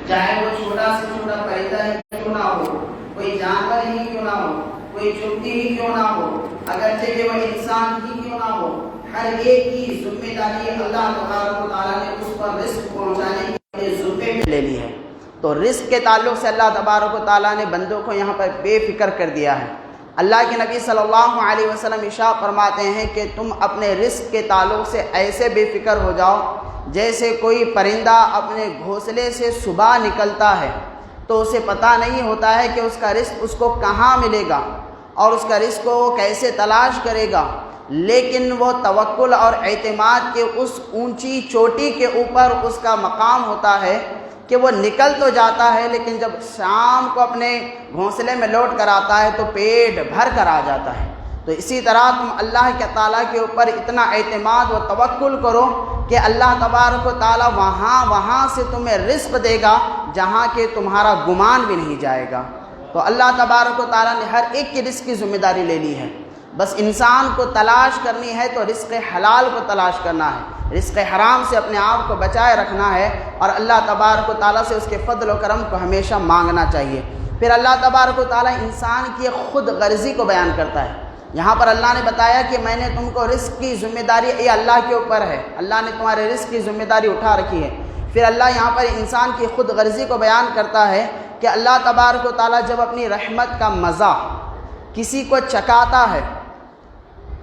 چاہے وہ چھوٹا سے چھوٹا پرندہ ہی کیوں نہ ہو، کوئی جانور ہی کیوں نہ ہو، کوئی چڑتی ہی کیوں نہ ہو، اگرچہ کہ وہ انسان ہی کیوں نہ ہو، ہر ایک کی ذمہ داری اللہ تبارک و تعالیٰ نے اس پر رزق پہنچانے کے لیے ذمے میں لے لی ہے۔ تو رزق کے تعلق سے اللہ تبارک و تعالیٰ نے بندوں کو یہاں پر بے فکر کر دیا ہے۔ اللہ کے نبی صلی اللہ علیہ وسلم ارشاد فرماتے ہیں کہ تم اپنے رزق کے تعلق سے ایسے بے فکر ہو جاؤ جیسے کوئی پرندہ اپنے گھونسلے سے صبح نکلتا ہے تو اسے پتہ نہیں ہوتا ہے کہ اس کا رزق اس کو کہاں ملے گا اور اس کا رزق کو وہ کیسے تلاش کرے گا، لیکن وہ توکل اور اعتماد کے اس اونچی چوٹی کے اوپر اس کا مقام ہوتا ہے کہ وہ نکل تو جاتا ہے لیکن جب شام کو اپنے گھونسلے میں لوٹ کر آتا ہے تو پیٹ بھر کر آ جاتا ہے۔ تو اسی طرح تم اللہ کے تعالیٰ کے اوپر اتنا اعتماد و توکل کرو کہ اللہ تبارک و تعالیٰ وہاں سے تمہیں رزق دے گا جہاں کہ تمہارا گمان بھی نہیں جائے گا۔ تو اللہ تبارک و تعالیٰ نے ہر ایک کی رزق کی ذمہ داری لے لی ہے، بس انسان کو تلاش کرنی ہے تو رزق حلال کو تلاش کرنا ہے، رزق حرام سے اپنے آپ کو بچائے رکھنا ہے اور اللہ تبارک و تعالیٰ سے اس کے فضل و کرم کو ہمیشہ مانگنا چاہیے۔ پھر اللہ تبارک و تعالیٰ انسان کی خود غرضی کو بیان کرتا ہے۔ یہاں پر اللہ نے بتایا کہ میں نے تم کو رزق کی ذمہ داری یہ اللہ کے اوپر ہے، اللہ نے تمہارے رزق کی ذمہ داری اٹھا رکھی ہے۔ پھر اللہ یہاں پر انسان کی خود غرضی کو بیان کرتا ہے کہ اللہ تبارک و تعالیٰ جب اپنی رحمت کا مزہ کسی کو چکھاتا ہے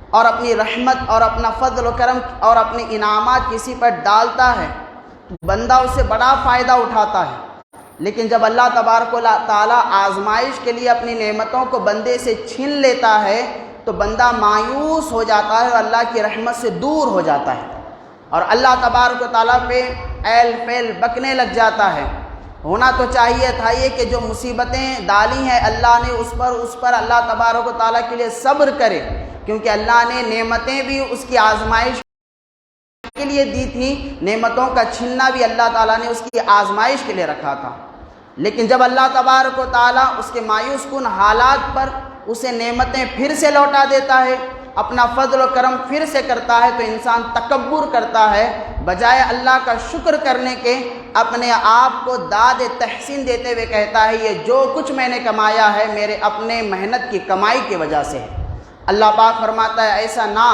اور اپنی رحمت اور اپنا فضل و کرم اور اپنے انعامات کسی پر ڈالتا ہے تو بندہ اسے بڑا فائدہ اٹھاتا ہے، لیکن جب اللہ تبارک و تعالیٰ آزمائش کے لیے اپنی نعمتوں کو بندے سے چھین لیتا ہے تو بندہ مایوس ہو جاتا ہے اور اللہ کی رحمت سے دور ہو جاتا ہے اور اللہ تبارک و تعالیٰ پہ ایل فیل بکنے لگ جاتا ہے۔ ہونا تو چاہیے تھا یہ کہ جو مصیبتیں ڈالی ہیں اللہ نے اس پر اللہ تبارک و تعالیٰ کے لیے صبر کرے، کیونکہ اللہ نے نعمتیں بھی اس کی آزمائش کے لیے دی تھی، نعمتوں کا چھیننا بھی اللہ تعالیٰ نے اس کی آزمائش کے لیے رکھا تھا۔ لیکن جب اللہ تبارک و تعالیٰ اس کے مایوس کن حالات پر اسے نعمتیں پھر سے لوٹا دیتا ہے، اپنا فضل و کرم پھر سے کرتا ہے تو انسان تکبر کرتا ہے، بجائے اللہ کا شکر کرنے کے اپنے آپ کو داد تحسین دیتے ہوئے کہتا ہے یہ جو کچھ میں نے کمایا ہے میرے اپنے محنت کی کمائی کی وجہ سے ہے۔ اللہ پاک فرماتا ہے ایسا نہ،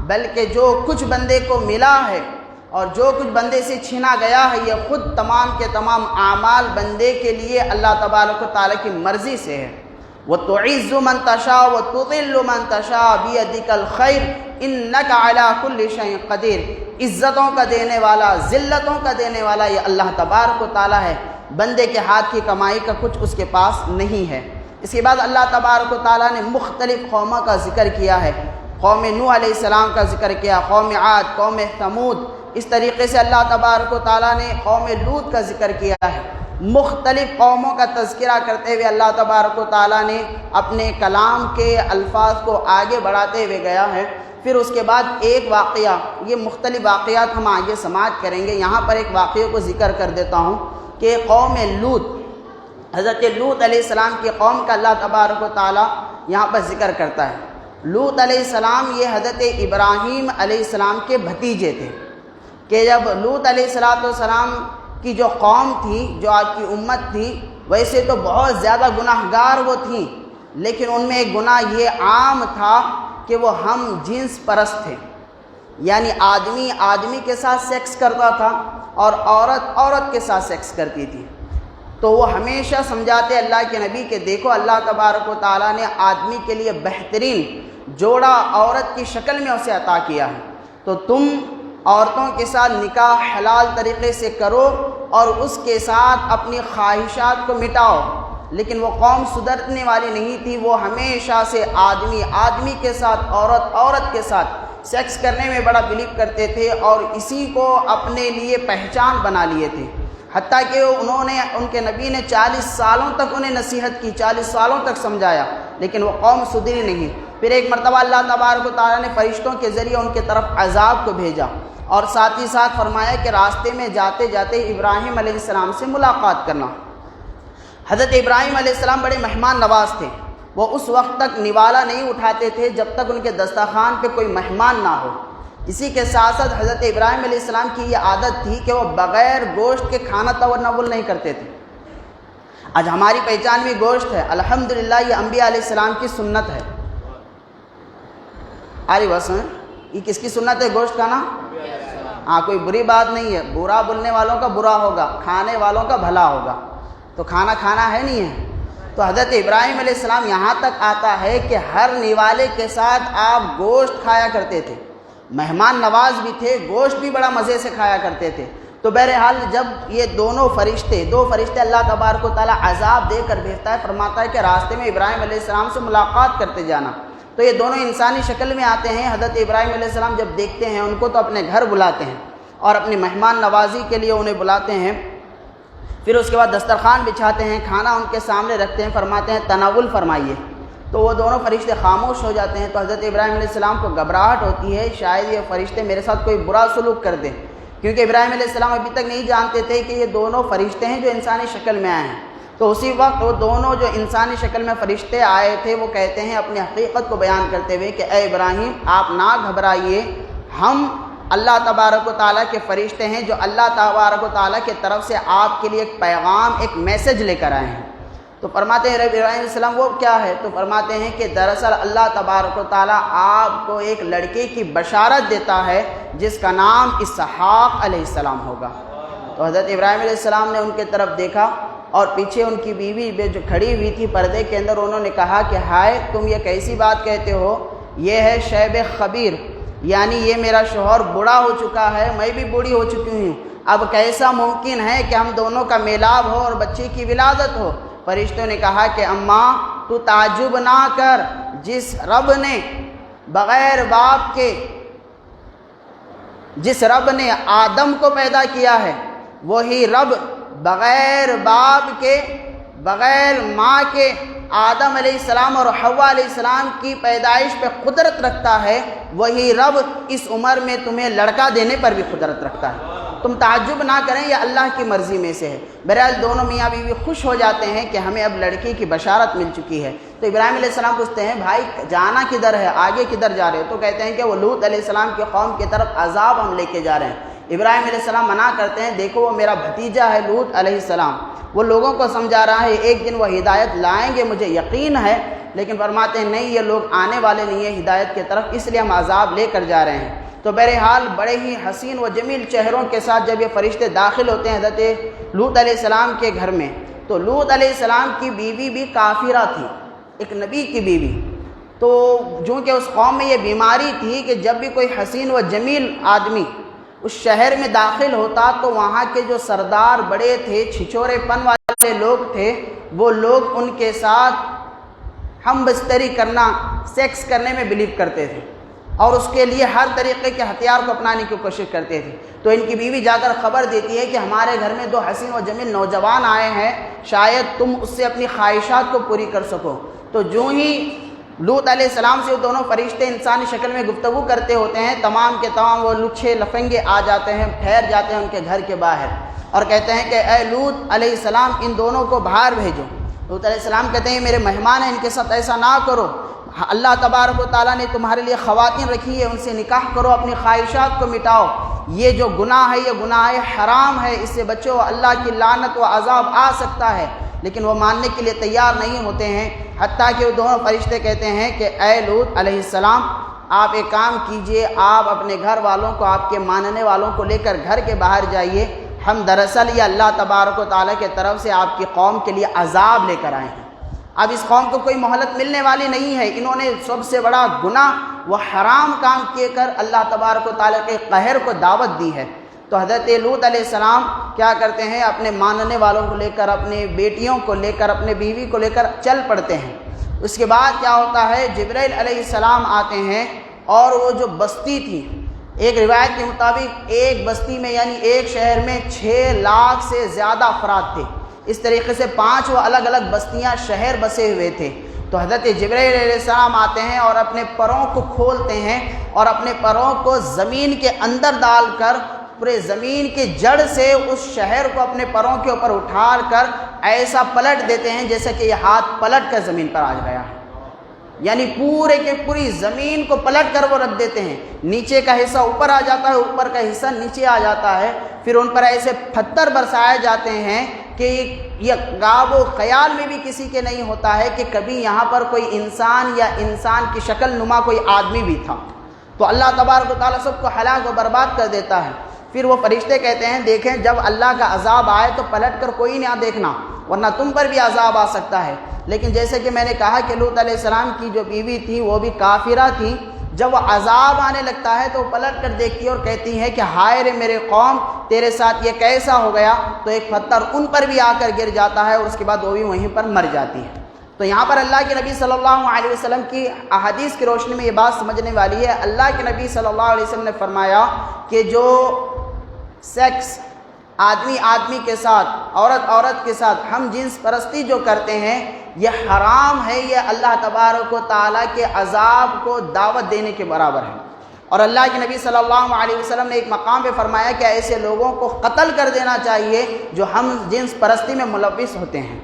بلکہ جو کچھ بندے کو ملا ہے اور جو کچھ بندے سے چھینا گیا ہے یہ خود تمام کے تمام اعمال بندے کے لیے اللہ تبارک و تعالیٰ کی مرضی سے ہے۔ وَتُعِزُّ مَن تَشَاءُ وَتُذِلُّ مَن تَشَاءُ بِيَدِكَ الْخَيْرُ إِنَّكَ عَلَىٰ كُلِّ شَيْءٍ قَدِيرٌ۔ عزتوں کا دینے والا، ذلتوں کا دینے والا یہ اللہ تبارک و تعالیٰ ہے، بندے کے ہاتھ کی کمائی کا کچھ اس کے پاس نہیں ہے۔ اس کے بعد اللہ تبارک و تعالیٰ نے مختلف قوموں کا ذکر کیا ہے، قوم نوح علیہ السلام کا ذکر کیا، قوم عاد، قوم ثمود، اس طریقے سے اللہ تبارک و تعالیٰ نے قوم لوط کا ذکر کیا ہے۔ مختلف قوموں کا تذکرہ کرتے ہوئے اللہ تبارک و تعالیٰ نے اپنے کلام کے الفاظ کو آگے بڑھاتے ہوئے گیا ہے۔ پھر اس کے بعد ایک واقعہ، یہ مختلف واقعات ہم آگے سماعت کریں گے، یہاں پر ایک واقعے کو ذکر کر دیتا ہوں کہ قوم لوط، حضرت لوط علیہ السلام کی قوم کا اللہ تبارک و تعالیٰ یہاں پر ذکر کرتا ہے۔ لوط علیہ السلام یہ حضرت ابراہیم علیہ السلام کے بھتیجے تھے کہ جب لوط علیہ السلام کی جو قوم تھی، جو آپ کی امت تھی، ویسے تو بہت زیادہ گناہ گار وہ تھیں، لیکن ان میں ایک گناہ یہ عام تھا کہ وہ ہم جنس پرست تھے، یعنی آدمی آدمی کے ساتھ سیکس کرتا تھا اور عورت عورت کے ساتھ سیکس کرتی تھی۔ تو وہ ہمیشہ سمجھاتے اللہ کے نبی کہ دیکھو اللہ تبارک و تعالیٰ نے آدمی کے لیے بہترین جوڑا عورت کی شکل میں اسے عطا کیا ہے، تو تم عورتوں کے ساتھ نکاح حلال طریقے سے کرو اور اس کے ساتھ اپنی خواہشات کو مٹاؤ۔ لیکن وہ قوم سدھرنے والی نہیں تھی، وہ ہمیشہ سے آدمی آدمی کے ساتھ، عورت عورت کے ساتھ سیکس کرنے میں بڑا بلیو کرتے تھے اور اسی کو اپنے لیے پہچان بنا لیے تھے، حتیٰ کہ ان کے نبی نے 40 سالوں تک انہیں نصیحت کی، 40 سالوں تک سمجھایا، لیکن وہ قوم سدھری نہیں۔ پھر ایک مرتبہ اللہ تبارک و تعالیٰ نے فرشتوں کے ذریعے ان کی طرف عذاب کو بھیجا اور ساتھ ہی ساتھ فرمایا کہ راستے میں جاتے جاتے ابراہیم علیہ السلام سے ملاقات کرنا۔ حضرت ابراہیم علیہ السلام بڑے مہمان نواز تھے، وہ اس وقت تک نوالا نہیں اٹھاتے تھے جب تک ان کے دسترخوان پہ کوئی مہمان نہ ہو، اسی کے ساتھ ساتھ حضرت ابراہیم علیہ السلام کی یہ عادت تھی کہ وہ بغیر گوشت کے کھانا تناول نہیں کرتے تھے۔ آج ہماری پہچان بھی گوشت ہے، الحمدللہ یہ انبیاء علیہ السلام کی سنت ہے۔ آری بس یہ کس کی سنت ہے گوشت کھانا؟ ہاں، کوئی بری بات نہیں ہے، برا بولنے والوں کا برا ہوگا، کھانے والوں کا بھلا ہوگا، تو کھانا کھانا ہے نہیں ہے۔ تو حضرت ابراہیم علیہ السلام یہاں تک آتا ہے کہ ہر نوالے کے ساتھ آپ گوشت کھایا کرتے تھے، مہمان نواز بھی تھے، گوشت بھی بڑا مزے سے کھایا کرتے تھے۔ تو بہرحال جب یہ دو فرشتے اللہ تبارک و تعالیٰ عذاب دے کر بھیجتا ہے، فرماتا ہے کہ راستے میں ابراہیم علیہ السلام سے ملاقات کرتے جانا، تو یہ دونوں انسانی شکل میں آتے ہیں۔ حضرت ابراہیم علیہ السلام جب دیکھتے ہیں ان کو تو اپنے گھر بلاتے ہیں اور اپنی مہمان نوازی کے لیے انہیں بلاتے ہیں، پھر اس کے بعد دسترخوان بچھاتے ہیں، کھانا ان کے سامنے رکھتے ہیں، فرماتے ہیں تناول فرمائیے۔ تو وہ دونوں فرشتے خاموش ہو جاتے ہیں۔ تو حضرت ابراہیم علیہ السلام کو گھبراہٹ ہوتی ہے، شاید یہ فرشتے میرے ساتھ کوئی برا سلوک کر دیں، کیونکہ ابراہیم علیہ السلام ابھی تک نہیں جانتے تھے کہ یہ دونوں فرشتے ہیں جو انسانی شکل میں آئے ہیں۔ تو اسی وقت وہ دونوں جو انسانی شکل میں فرشتے آئے تھے وہ کہتے ہیں اپنی حقیقت کو بیان کرتے ہوئے کہ اے ابراہیم آپ نہ گھبرائیے، ہم اللہ تبارک و تعالیٰ کے فرشتے ہیں جو اللہ تبارک و تعالیٰ کی طرف سے آپ کے لیے ایک پیغام، ایک میسج لے کر آئے ہیں۔ تو فرماتے ہیں ابراہیم علیہ السلام وہ کیا ہے؟ تو فرماتے ہیں کہ دراصل اللہ تبارک و تعالیٰ آپ کو ایک لڑکے کی بشارت دیتا ہے جس کا نام اسحاق علیہ السلام ہوگا۔ تو حضرت ابراہیم علیہ السلام نے ان کے طرف دیکھا اور پیچھے ان کی بیوی جو کھڑی ہوئی تھی پردے کے اندر، انہوں نے کہا کہ ہائے تم یہ کیسی بات کہتے ہو، یہ ہے شیب خبیر، یعنی یہ میرا شوہر بوڑھا ہو چکا ہے، میں بھی بوڑھی ہو چکی ہوں، اب کیسا ممکن ہے کہ ہم دونوں کا میلاب ہو اور بچے کی ولادت ہو؟ فرشتوں نے کہا کہ اماں تو تعجب نہ کر، جس رب نے بغیر باپ کے، جس رب نے آدم کو پیدا کیا ہے، وہی رب بغیر باپ کے، بغیر ماں کے آدم علیہ السلام اور حوا علیہ السلام کی پیدائش پہ قدرت رکھتا ہے، وہی رب اس عمر میں تمہیں لڑکا دینے پر بھی قدرت رکھتا ہے۔ تم تعجب نہ کریں، یہ اللہ کی مرضی میں سے ہے۔ بہرحال دونوں میاں بیوی خوش ہو جاتے ہیں کہ ہمیں اب لڑکی کی بشارت مل چکی ہے۔ تو ابراہیم علیہ السلام پوچھتے ہیں بھائی جانا کدھر ہے، آگے کدھر جا رہے ہو؟ تو کہتے ہیں کہ وہ لوط علیہ السلام کی قوم کی طرف عذاب ہم لے کے جا رہے ہیں۔ ابراہیم علیہ السلام منع کرتے ہیں، دیکھو وہ میرا بھتیجا ہے لوط علیہ السلام، وہ لوگوں کو سمجھا رہا ہے ایک دن وہ ہدایت لائیں گے مجھے یقین ہے، لیکن فرماتے ہیں نہیں یہ لوگ آنے والے نہیں ہیں ہدایت کی طرف، اس لیے ہم عذاب لے کر جا رہے ہیں۔ تو بہرحال بڑے ہی حسین و جمیل چہروں کے ساتھ جب یہ فرشتے داخل ہوتے ہیں حضرت لوط علیہ السلام کے گھر میں، تو لوط علیہ السلام کی بیوی بھی کافرہ تھی، ایک نبی کی بیوی۔ تو چونکہ اس قوم میں یہ بیماری تھی کہ جب بھی کوئی حسین و جمیل آدمی اس شہر میں داخل ہوتا تو وہاں کے جو سردار بڑے تھے، چھچورے پن والے لوگ تھے، وہ لوگ ان کے ساتھ ہم بستری کرنا، سیکس کرنے میں بلیو کرتے تھے اور اس کے لیے ہر طریقے کے ہتھیار کو اپنانے کی کوشش کرتے تھے۔ تو ان کی بیوی جا کر خبر دیتی ہے کہ ہمارے گھر میں دو حسین و جمیل نوجوان آئے ہیں، شاید تم اس سے اپنی خواہشات کو پوری کر سکو۔ تو جو ہی لوط علیہ السلام سے وہ دونوں فرشتے انسانی شکل میں گفتگو کرتے ہوتے ہیں، تمام کے تمام وہ لچھے لفنگے آ جاتے ہیں، ٹھہر جاتے ہیں ان کے گھر کے باہر اور کہتے ہیں کہ اے لوط علیہ السلام ان دونوں کو باہر بھیجو۔ لوط علیہ السلام کہتے ہیں میرے مہمان ہیں، ان کے ساتھ ایسا نہ کرو، اللہ تبارک و تعالیٰ نے تمہارے لیے خواتین رکھی ہے، ان سے نکاح کرو، اپنی خواہشات کو مٹاؤ، یہ جو گناہ ہے یہ گناہ حرام ہے، اس سے بچو، اللہ کی لعنت و عذاب آ سکتا ہے۔ لیکن وہ ماننے کے لیے تیار نہیں ہوتے ہیں، حتیٰ کہ وہ دونوں فرشتے کہتے ہیں کہ اے لوط علیہ السلام آپ ایک کام کیجئے، آپ اپنے گھر والوں کو، آپ کے ماننے والوں کو لے کر گھر کے باہر جائیے، ہم دراصل یہ اللہ تبارک و تعالیٰ کی طرف سے آپ کی قوم کے لیے عذاب لے کر آئے ہیں۔ اب اس قوم کو کوئی مہلت ملنے والی نہیں ہے، انہوں نے سب سے بڑا گناہ وہ حرام کام کیے کر اللہ تبارک و تعالیٰ کے قہر کو دعوت دی ہے۔ تو حضرت لوط علیہ السلام کیا کرتے ہیں، اپنے ماننے والوں کو لے کر، اپنے بیٹیوں کو لے کر، اپنے بیوی کو لے کر چل پڑتے ہیں۔ اس کے بعد کیا ہوتا ہے، جبرائیل علیہ السلام آتے ہیں اور وہ جو بستی تھی، ایک روایت کے مطابق ایک بستی میں یعنی ایک شہر میں 6 لاکھ سے زیادہ افراد تھے، اس طریقے سے 5 الگ الگ بستیاں، شہر بسے ہوئے تھے۔ تو حضرت جبرائیل علیہ السلام آتے ہیں اور اپنے پروں کو کھولتے ہیں اور اپنے پروں کو زمین کے اندر ڈال کر پورے زمین کی جڑ سے اس شہر کو اپنے پروں کے اوپر اٹھا کر ایسا پلٹ دیتے ہیں جیسے کہ یہ ہاتھ پلٹ کر زمین پر آ گیا ہے۔ یعنی پورے کے پوری زمین کو پلٹ کر وہ رکھ دیتے ہیں، نیچے کا حصہ اوپر آ جاتا ہے، اوپر کا حصہ نیچے آ جاتا ہے، پھر ان پر ایسے پتھر برسائے جاتے ہیں کہ یہ غاب و خیال میں بھی کسی کے نہیں ہوتا ہے کہ کبھی یہاں پر کوئی انسان یا انسان کی شکل نما کوئی آدمی بھی تھا۔ تو اللہ تبارک و تعالیٰ سب کو ہلاک و برباد کر دیتا ہے۔ پھر وہ فرشتے کہتے ہیں دیکھیں جب اللہ کا عذاب آئے تو پلٹ کر کوئی نہ دیکھنا، ورنہ تم پر بھی عذاب آ سکتا ہے۔ لیکن جیسے کہ میں نے کہا کہ لوط علیہ السلام کی جو بیوی تھی وہ بھی کافرہ تھی، جب وہ عذاب آنے لگتا ہے تو وہ پلٹ کر دیکھتی ہے اور کہتی ہے کہ ہائے رے میرے قوم، تیرے ساتھ یہ کیسا ہو گیا؟ تو ایک پتھر ان پر بھی آ کر گر جاتا ہے اور اس کے بعد وہ بھی وہیں پر مر جاتی ہے۔ تو یہاں پر اللہ کے نبی صلی اللہ علیہ وسلم کی احادیث کی روشنی میں یہ بات سمجھنے والی ہے۔ اللہ کے نبی صلی اللہ علیہ وسلم نے فرمایا کہ جو سیکس آدمی آدمی کے ساتھ، عورت عورت کے ساتھ ہم جنس پرستی جو کرتے ہیں یہ حرام ہے، یہ اللہ تبارک و تعالیٰ کے عذاب کو دعوت دینے کے برابر ہے۔ اور اللہ کے نبی صلی اللہ علیہ وسلم نے ایک مقام پہ فرمایا کہ ایسے لوگوں کو قتل کر دینا چاہیے جو ہم جنس پرستی میں ملوث ہوتے ہیں۔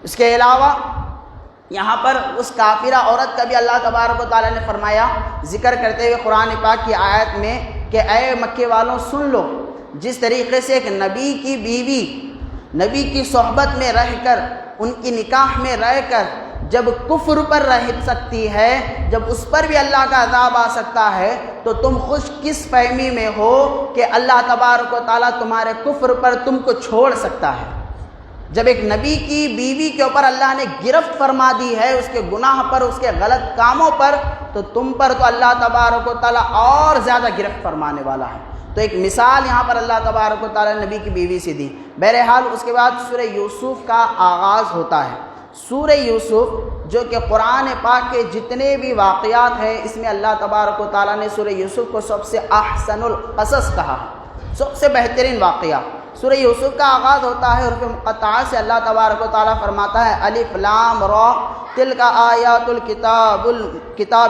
اس کے علاوہ یہاں پر اس کافرہ عورت کا بھی اللہ تبارک و تعالیٰ نے فرمایا، ذکر کرتے ہوئے قرآن پاک کی آیت میں کہ اے مکے والوں سن لو، جس طریقے سے ایک نبی کی بیوی نبی کی صحبت میں رہ کر، ان کی نکاح میں رہ کر جب کفر پر رہ سکتی ہے، جب اس پر بھی اللہ کا عذاب آ سکتا ہے، تو تم خوش کس فہمی میں ہو کہ اللہ تبارک و تعالیٰ تمہارے کفر پر تم کو چھوڑ سکتا ہے۔ جب ایک نبی کی بیوی کے اوپر اللہ نے گرفت فرما دی ہے اس کے گناہ پر، اس کے غلط کاموں پر، تو تم پر تو اللہ تبارک و تعالیٰ اور زیادہ گرفت فرمانے والا ہے۔ تو ایک مثال یہاں پر اللہ تبارک و تعالیٰ نے نبی کی بیوی سے دی۔ بہرحال اس کے بعد سورہ یوسف کا آغاز ہوتا ہے۔ سورہ یوسف جو کہ قرآن پاک کے جتنے بھی واقعات ہیں، اس میں اللہ تبارک و تعالیٰ نے سورہ یوسف کو سب سے احسن القصص کہا ہے، سب سے بہترین واقعہ۔ سورہ یوسف کا آغاز ہوتا ہے حروف مقطعات سے۔ اللہ تبارک و تعالیٰ فرماتا ہے الف لام را تلک آیات الکتاب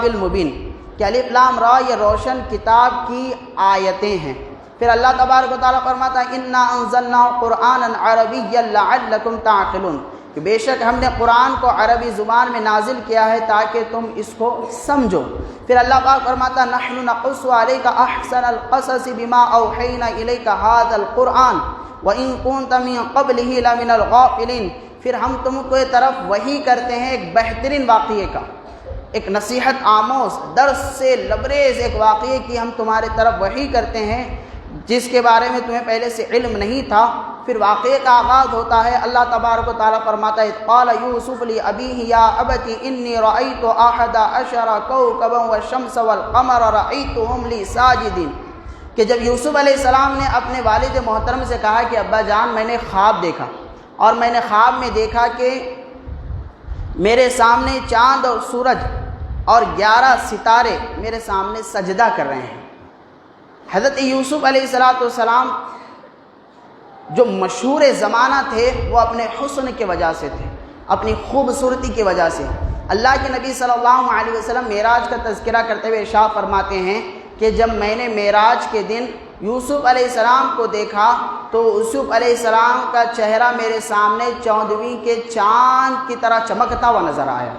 المبین، کہ الف لام را یہ روشن کتاب کی آیتیں ہیں۔ پھر اللہ تبارک و تعالیٰ فرماتا ہے انا انزلنا قرآنا عربیا لعلکم تعقلون، کہ بے شک ہم نے قرآن کو عربی زبان میں نازل کیا ہے تاکہ تم اس کو سمجھو۔ پھر اللہ پاک فرماتا نحن نقص علیک احسن القصص بما اوحینا الیک ھذا القرآن وان کنت من قبلہ لمن الغافلین، پھر ہم تم کو طرف وحی کرتے ہیں ایک بہترین واقعے کا، ایک نصیحت آموز درس سے لبریز ایک واقعے کی ہم تمہارے طرف وحی کرتے ہیں جس کے بارے میں تمہیں پہلے سے علم نہیں تھا۔ پھر واقعے کا آغاز ہوتا ہے، اللہ تبارک و تعالیٰ فرماتا ہے قال یوسف لأبیہ یا ابت انی رأیت احد عشر کوکبا والشمس والقمر رأیتهم لی ساجدین، کہ جب یوسف علیہ السلام نے اپنے والد محترم سے کہا کہ ابا جان میں نے خواب دیکھا، اور میں نے خواب میں دیکھا کہ میرے سامنے چاند اور سورج اور 11 ستارے میرے سامنے سجدہ کر رہے ہیں۔ حضرت یوسف علیہ السلام جو مشہور زمانہ تھے وہ اپنے حسن کی وجہ سے تھے، اپنی خوبصورتی کی وجہ سے۔ اللہ کے نبی صلی اللہ علیہ وسلم معراج کا تذکرہ کرتے ہوئے ارشاد فرماتے ہیں کہ جب میں نے معراج کے دن یوسف علیہ السلام کو دیکھا تو یوسف علیہ السلام کا چہرہ میرے سامنے 14ویں کے چاند کی طرح چمکتا ہوا نظر آیا۔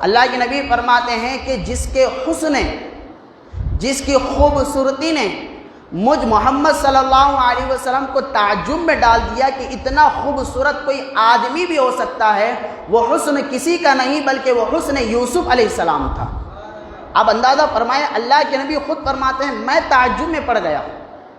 اللہ کے نبی فرماتے ہیں کہ جس کے حسن، جس کی خوبصورتی نے مجھ محمد صلی اللہ علیہ وسلم کو تعجب میں ڈال دیا کہ اتنا خوبصورت کوئی آدمی بھی ہو سکتا ہے، وہ حسن کسی کا نہیں بلکہ وہ حسن یوسف علیہ السلام تھا۔ اب اندازہ فرمائیں، اللہ کے نبی خود فرماتے ہیں میں تعجب میں پڑ گیا،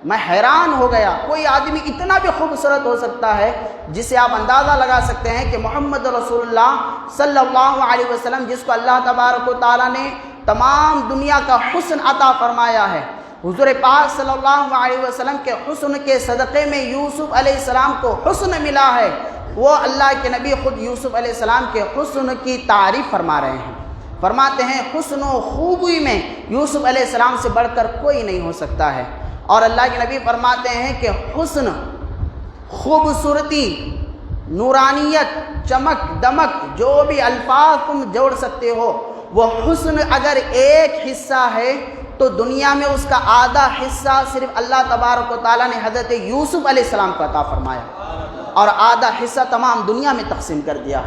میں حیران ہو گیا، کوئی آدمی اتنا بھی خوبصورت ہو سکتا ہے، جس سے آپ اندازہ لگا سکتے ہیں کہ محمد رسول اللہ صلی اللہ علیہ وسلم جس کو اللہ تبارک و تعالیٰ نے تمام دنیا کا حسن عطا فرمایا ہے، حضور پاک صلی اللہ علیہ وسلم کے حسن کے صدقے میں یوسف علیہ السلام کو حسن ملا ہے، وہ اللہ کے نبی خود یوسف علیہ السلام کے حسن کی تعریف فرما رہے ہیں۔ فرماتے ہیں حسن و خوبی میں یوسف علیہ السلام سے بڑھ کر کوئی نہیں ہو سکتا ہے۔ اور اللہ کے نبی فرماتے ہیں کہ حسن، خوبصورتی، نورانیت، چمک دمک، جو بھی الفاظ تم جوڑ سکتے ہو، وہ حسن اگر ایک حصہ ہے تو دنیا میں اس کا آدھا حصہ صرف اللہ تبارک و تعالیٰ نے حضرت یوسف علیہ السلام کو عطا فرمایا، اور آدھا حصہ تمام دنیا میں تقسیم کر دیا۔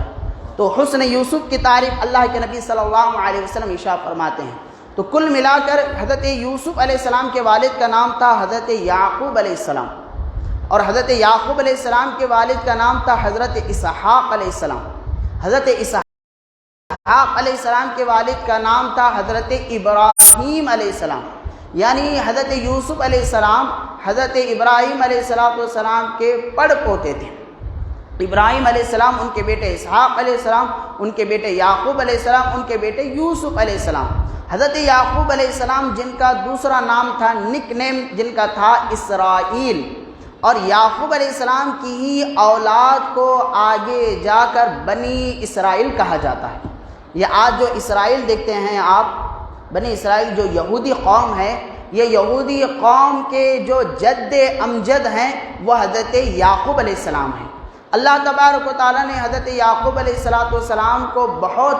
تو حسن یوسف کی تعریف اللہ کے نبی صلی اللہ علیہ وسلم ارشاد فرماتے ہیں۔ تو کل ملا کر حضرت یوسف علیہ السلام کے والد کا نام تھا حضرت یعقوب علیہ السلام، اور حضرت یعقوب علیہ السلام کے والد کا نام تھا حضرت اسحاق علیہ السلام۔ حضرت اسحاق علیہ السلام کے والد کا نام تھا حضرت ابراہیم علیہ السلام، یعنی حضرت یوسف علیہ السلام حضرت ابراہیم علیہ السلام کے پڑ پوتے تھے۔ ابراہیم علیہ السلام ان کے بیٹے اسحاق علیہ السلام، ان کے بیٹے یعقوب علیہ السلام، ان کے بیٹے یوسف علیہ السلام۔ حضرت یعقوب علیہ السلام جن کا دوسرا نام تھا نک نیم، جن کا تھا اسرائیل، اور یعقوب علیہ السلام کی ہی اولاد کو آگے جا کر بنی اسرائیل کہا جاتا ہے۔ یہ آج جو اسرائیل دیکھتے ہیں آپ، بنی اسرائیل جو یہودی قوم ہے، یہ یہودی قوم کے جو جد امجد ہیں وہ حضرت یعقوب علیہ السلام ہیں۔ اللہ تبارک و تعالیٰ نے حضرت یعقوب علیہ السلام کو بہت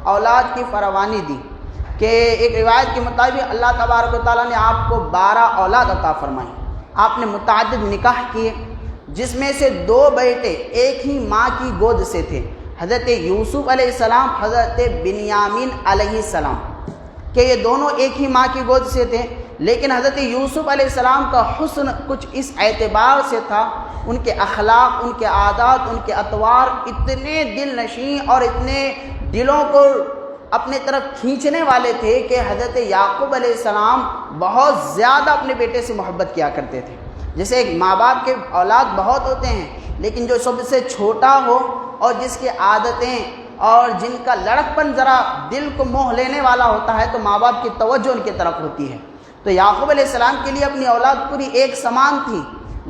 اولاد کی فراوانی دی، کہ ایک روایت کے مطابق اللہ تبارک و تعالیٰ نے آپ کو 12 اولاد عطا فرمائی۔ آپ نے متعدد نکاح کیے، جس میں سے 2 بیٹے ایک ہی ماں کی گود سے تھے، حضرت یوسف علیہ السلام، حضرت بنیامین علیہ السلام، کہ یہ دونوں ایک ہی ماں کی گود سے تھے۔ لیکن حضرت یوسف علیہ السلام کا حسن کچھ اس اعتبار سے تھا، ان کے اخلاق، ان کے عادات، ان کے اطوار اتنے دل نشین اور اتنے دلوں کو اپنے طرف کھینچنے والے تھے کہ حضرت یعقوب علیہ السلام بہت زیادہ اپنے بیٹے سے محبت کیا کرتے تھے۔ جیسے ایک ماں باپ کے اولاد بہت ہوتے ہیں، لیکن جو سب سے چھوٹا ہو اور جس کے عادتیں اور جن کا لڑکپن ذرا دل کو موہ لینے والا ہوتا ہے، تو ماں باپ کی توجہ ان کی طرف ہوتی ہے۔ تو یعقوب علیہ السلام کے لیے اپنی اولاد پوری ایک سمان تھی،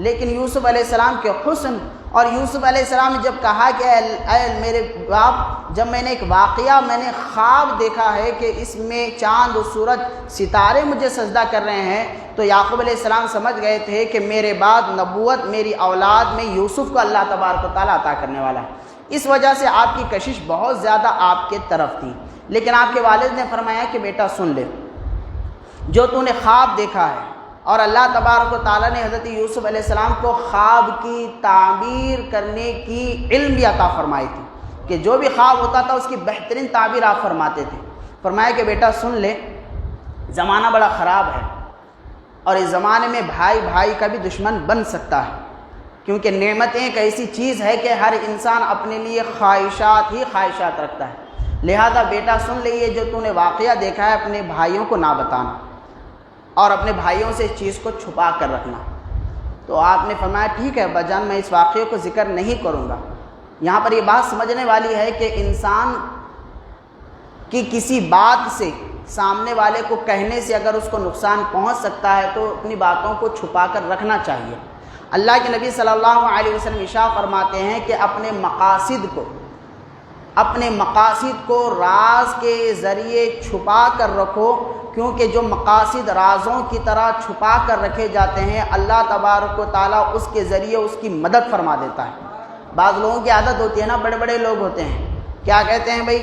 لیکن یوسف علیہ السلام کے حسن، اور یوسف علیہ السلام نے جب کہا کہ اے میرے باپ، جب میں نے ایک واقعہ، میں نے خواب دیکھا ہے کہ اس میں چاند و سورج ستارے مجھے سجدہ کر رہے ہیں، تو یعقوب علیہ السلام سمجھ گئے تھے کہ میرے بعد نبوت میری اولاد میں یوسف کو اللہ تبارک و تعالیٰ عطا کرنے والا ہے۔ اس وجہ سے آپ کی کشش بہت زیادہ آپ کے طرف تھی۔ لیکن آپ کے والد نے فرمایا کہ بیٹا سن لے، جو تو نے خواب دیکھا ہے، اور اللہ تبارک و تعالیٰ نے حضرت یوسف علیہ السلام کو خواب کی تعبیر کرنے کی علم بھی عطا فرمائی تھی، کہ جو بھی خواب ہوتا تھا اس کی بہترین تعبیر آپ فرماتے تھے۔ فرمایا کہ بیٹا سن لے، زمانہ بڑا خراب ہے، اور اس زمانے میں بھائی بھائی کا بھی دشمن بن سکتا ہے، کیونکہ نعمتیں ایک ایسی چیز ہے کہ ہر انسان اپنے لیے خواہشات ہی خواہشات رکھتا ہے۔ لہذا بیٹا سن لے، یہ جو تو نے واقعہ دیکھا ہے اپنے بھائیوں کو نہ بتانا، اور اپنے بھائیوں سے اس چیز کو چھپا کر رکھنا۔ تو آپ نے فرمایا ٹھیک ہے ابا جان، میں اس واقعے کو ذکر نہیں کروں گا۔ یہاں پر یہ بات سمجھنے والی ہے کہ انسان کی کسی بات سے، سامنے والے کو کہنے سے اگر اس کو نقصان پہنچ سکتا ہے تو اپنی باتوں کو چھپا کر رکھنا چاہیے۔ اللہ کے نبی صلی اللہ علیہ وسلم ارشاد فرماتے ہیں کہ اپنے مقاصد کو راز کے ذریعے چھپا کر رکھو، کیونکہ جو مقاصد رازوں کی طرح چھپا کر رکھے جاتے ہیں اللہ تبارک و تعالیٰ اس کے ذریعے اس کی مدد فرما دیتا ہے۔ بعض لوگوں کی عادت ہوتی ہے نا، بڑے بڑے لوگ ہوتے ہیں، کیا کہتے ہیں بھائی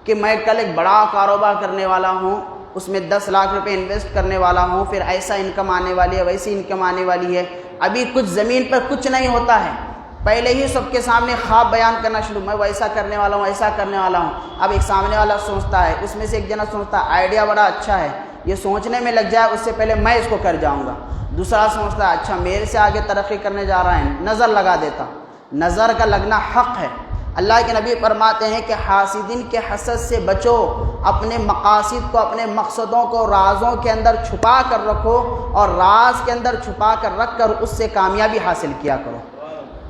کہ میں کل ایک بڑا کاروبار کرنے والا ہوں، اس میں 10 لاکھ روپے انویسٹ کرنے والا ہوں، پھر ایسا انکم آنے والی ہے، ویسی انکم آنے والی ہے۔ ابھی کچھ زمین پر کچھ نہیں ہوتا ہے، پہلے ہی سب کے سامنے خواب بیان کرنا شروع، میں ویسا کرنے والا ہوں، ایسا کرنے والا ہوں۔ اب ایک سامنے والا سوچتا ہے، اس میں سے ایک جنا سوچتا ہے آئیڈیا بڑا اچھا ہے، یہ سوچنے میں لگ جائے اس سے پہلے میں اس کو کر جاؤں گا۔ دوسرا سوچتا ہے اچھا میرے سے آگے ترقی کرنے جا رہا ہے، نظر لگا دیتا۔ نظر کا لگنا حق ہے۔ اللہ کے نبی فرماتے ہیں کہ حاسدین کے حسد سے بچو، اپنے مقاصد کو، اپنے مقصدوں کو رازوں کے اندر چھپا کر رکھو، اور راز کے اندر چھپا کر رکھ کر اس سے کامیابی حاصل کیا کرو۔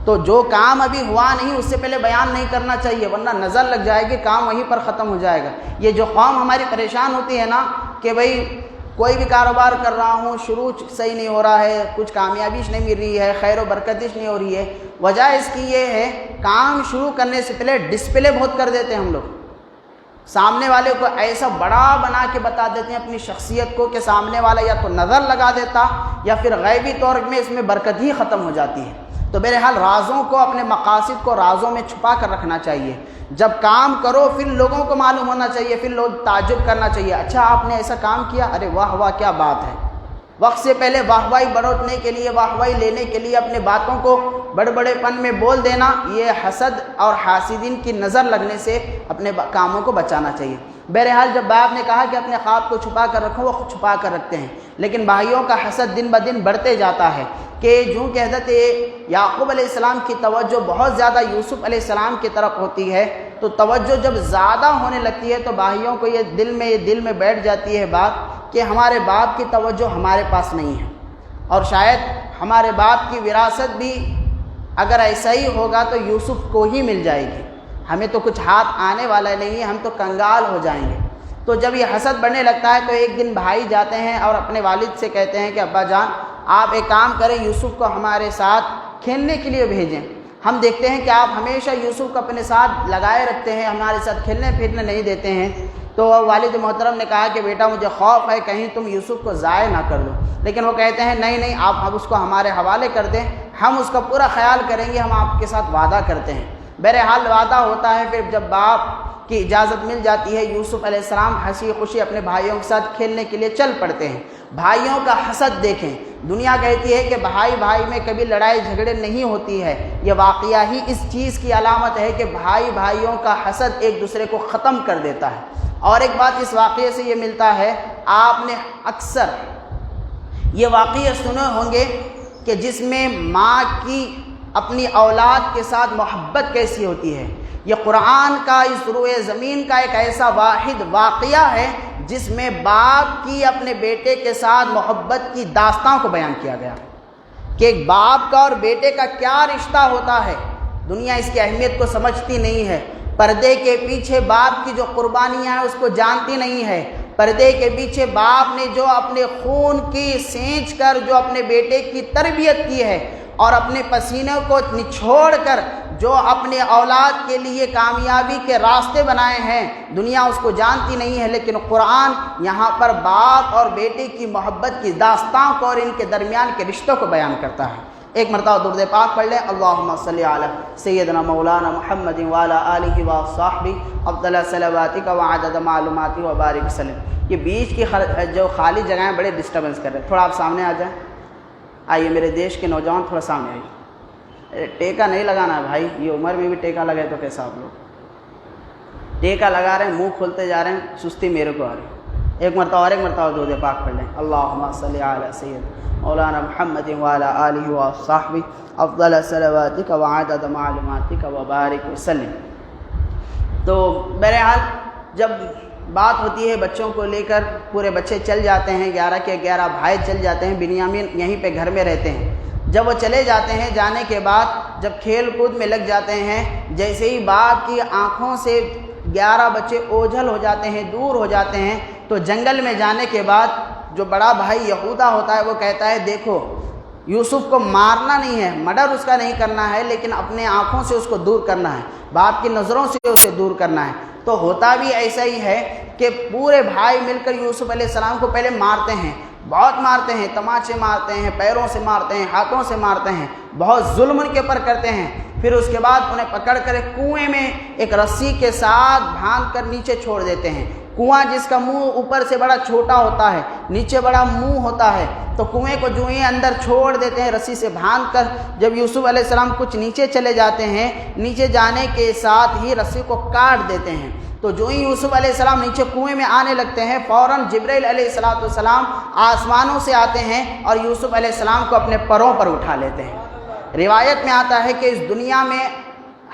تو جو کام ابھی ہوا نہیں اس سے پہلے بیان نہیں کرنا چاہیے، ورنہ نظر لگ جائے گی، کام وہیں پر ختم ہو جائے گا۔ یہ جو قوم ہماری پریشان ہوتی ہے نا کہ بھئی کوئی بھی کاروبار کر رہا ہوں، شروع صحیح نہیں ہو رہا ہے، کچھ کامیابیش نہیں مل رہی ہے، خیر و برکتش نہیں ہو رہی ہے، وجہ اس کی یہ ہے کام شروع کرنے سے پہلے ڈسپلے بہت کر دیتے ہیں ہم لوگ، سامنے والے کو ایسا بڑا بنا کے بتا دیتے ہیں اپنی شخصیت کو کہ سامنے والا یا تو نظر لگا دیتا یا پھر غیبی طور میں اس میں برکت ہی ختم ہو جاتی ہے۔ تو بہرحال رازوں کو، اپنے مقاصد کو رازوں میں چھپا کر رکھنا چاہیے۔ جب کام کرو پھر لوگوں کو معلوم ہونا چاہیے، پھر لوگ تعجب کرنا چاہیے، اچھا آپ نے ایسا کام کیا، ارے واہ واہ کیا بات ہے، وقت سے پہلے واہوائی بڑھوتنے کے لیے، واہوائی لینے کے لیے اپنے باتوں کو بڑے بڑے پن میں بول دینا، یہ حسد اور حاسدین کی نظر لگنے سے اپنے کاموں کو بچانا چاہیے۔ بہرحال جب باپ نے کہا کہ اپنے خواب کو چھپا کر رکھو، وہ چھپا کر رکھتے ہیں، لیکن بھائیوں کا حسد دن بدن بڑھتے جاتا ہے کہ جو کہ حضرت یعقوب علیہ السلام کی توجہ بہت زیادہ یوسف علیہ السلام کی طرف ہوتی ہے، تو توجہ جب زیادہ ہونے لگتی ہے تو بھائیوں کو یہ دل میں بیٹھ جاتی ہے بات کہ ہمارے باپ کی توجہ ہمارے پاس نہیں ہے، اور شاید ہمارے باپ کی وراثت بھی اگر ایسا ہی ہوگا تو یوسف کو ہی مل جائے گی، ہمیں تو کچھ ہاتھ آنے والا نہیں ہے، ہم تو کنگال ہو جائیں گے۔ تو جب یہ حسد بڑھنے لگتا ہے تو ایک دن بھائی جاتے ہیں اور اپنے والد سے کہتے ہیں کہ ابا جان آپ ایک کام کریں، یوسف کو ہمارے ساتھ کھیلنے کے لیے بھیجیں، ہم دیکھتے ہیں کہ آپ ہمیشہ یوسف کو اپنے ساتھ لگائے رکھتے ہیں، ہمارے ساتھ کھیلنے پھرنے نہیں دیتے ہیں۔ تو والد محترم نے کہا کہ بیٹا مجھے خوف ہے کہیں تم یوسف کو ضائع نہ کر لو، لیکن وہ کہتے ہیں نہیں آپ اس کو ہمارے حوالے کر دیں، ہم اس کا پورا خیال کریں گے، ہم آپ کے ساتھ وعدہ کرتے ہیں۔ بہرحال وعدہ ہوتا ہے، پھر جب باپ کی اجازت مل جاتی ہے یوسف علیہ السلام ہنسی خوشی اپنے بھائیوں کے ساتھ کھیلنے کے لیے چل پڑتے ہیں۔ بھائیوں کا حسد دیکھیں، دنیا کہتی ہے کہ بھائی میں کبھی لڑائی جھگڑے نہیں ہوتی ہے، یہ واقعہ ہی اس چیز کی علامت ہے کہ بھائیوں کا حسد ایک دوسرے کو ختم کر دیتا ہے۔ اور ایک بات اس واقعے سے یہ ملتا ہے، آپ نے اکثر یہ واقعے سنے ہوں گے کہ جس میں ماں کی اپنی اولاد کے ساتھ محبت کیسی ہوتی ہے۔ یہ قرآن کا اس روئے زمین کا ایک ایسا واحد واقعہ ہے جس میں باپ کی اپنے بیٹے کے ساتھ محبت کی داستان کو بیان کیا گیا کہ ایک باپ کا اور بیٹے کا کیا رشتہ ہوتا ہے۔ دنیا اس کی اہمیت کو سمجھتی نہیں ہے، پردے کے پیچھے باپ کی جو قربانیاں ہیں اس کو جانتی نہیں ہے، پردے کے پیچھے باپ نے جو اپنے خون کی سینچ کر جو اپنے بیٹے کی تربیت کی ہے اور اپنے پسینے کو نچھوڑ کر جو اپنے اولاد کے لیے کامیابی کے راستے بنائے ہیں، دنیا اس کو جانتی نہیں ہے، لیکن قرآن یہاں پر باپ اور بیٹے کی محبت کی داستان کو اور ان کے درمیان کے رشتوں کو بیان کرتا ہے۔ ایک مرتبہ درود پاک پڑھ لیں، اللہم صلی علی سیدنا مولانا محمد وعلی آلہ وصحبہ افضل صلواتک وعدد معلوماتک وبارک وسلم۔ یہ بیچ کی جو خالی جگہیں بڑے ڈسٹربنس کر رہے ہیں، تھوڑا آپ سامنے آ جائیں۔ آئیے میرے دیش کے نوجوان تھوڑا سامنے آئیے۔ ٹیکا نہیں لگانا ہے بھائی، یہ عمر میں بھی ٹیکا لگائے تو کیسا آپ لوگ ٹیکا لگا رہے ہیں، منہ کھولتے جا رہے ہیں، سستی میرے کو آ رہی ہے۔ ایک مرتبہ درود پاک پڑھ لیں، اللہم صلی علی سیدنا مولانا محمد وعلی آلہ وصحبہ افضل صلواتک وعدد معلوماتک وبارک وسلم۔ تو بہرحال جب بات ہوتی ہے بچوں کو لے کر، پورے بچے چل جاتے ہیں، 11 کے 11 بھائی چل جاتے ہیں، بنیامین یہیں پہ گھر میں رہتے ہیں۔ جب وہ چلے جاتے ہیں، جانے کے بعد جب کھیل کود میں لگ جاتے ہیں، جیسے ہی باپ کی آنکھوں سے 11 بچے اوجھل ہو جاتے ہیں، دور ہو جاتے ہیں، تو جنگل میں جانے کے بعد جو بڑا بھائی یہودا ہوتا ہے وہ کہتا ہے دیکھو یوسف کو مارنا نہیں ہے، مرڈر اس کا نہیں کرنا ہے، لیکن اپنے آنکھوں سے اس کو دور کرنا ہے، باپ کی نظروں سے اسے دور کرنا ہے۔ تو ہوتا بھی ایسا ہی ہے کہ پورے بھائی مل کر یوسف علیہ السلام کو پہلے مارتے ہیں، بہت مارتے ہیں، تماچے مارتے ہیں، پیروں سے مارتے ہیں، ہاتھوں سے مارتے ہیں، بہت ظلم ان کے پر کرتے ہیں۔ پھر اس کے بعد انہیں پکڑ کر ایک کنویں میں ایک رسی کے ساتھ باندھ کر نیچے چھوڑ دیتے ہیں۔ کنواں جس کا منہ اوپر سے بڑا چھوٹا ہوتا ہے، نیچے بڑا منہ ہوتا ہے، تو کنویں کو جو ہی اندر چھوڑ دیتے ہیں رسی سے باندھ کر۔ جب یوسف علیہ السلام کچھ نیچے چلے جاتے ہیں، نیچے جانے کے ساتھ ہی رسی کو کاٹ دیتے ہیں۔ تو جو ہی یوسف علیہ السلام نیچے کنویں میں آنے لگتے ہیں، فوراً جبرائیل علیہ السلام آسمانوں سے آتے ہیں اور یوسف علیہ السلام کو اپنے پروں پر اٹھا لیتے ہیں۔ روایت میں آتا ہے کہ اس دنیا میں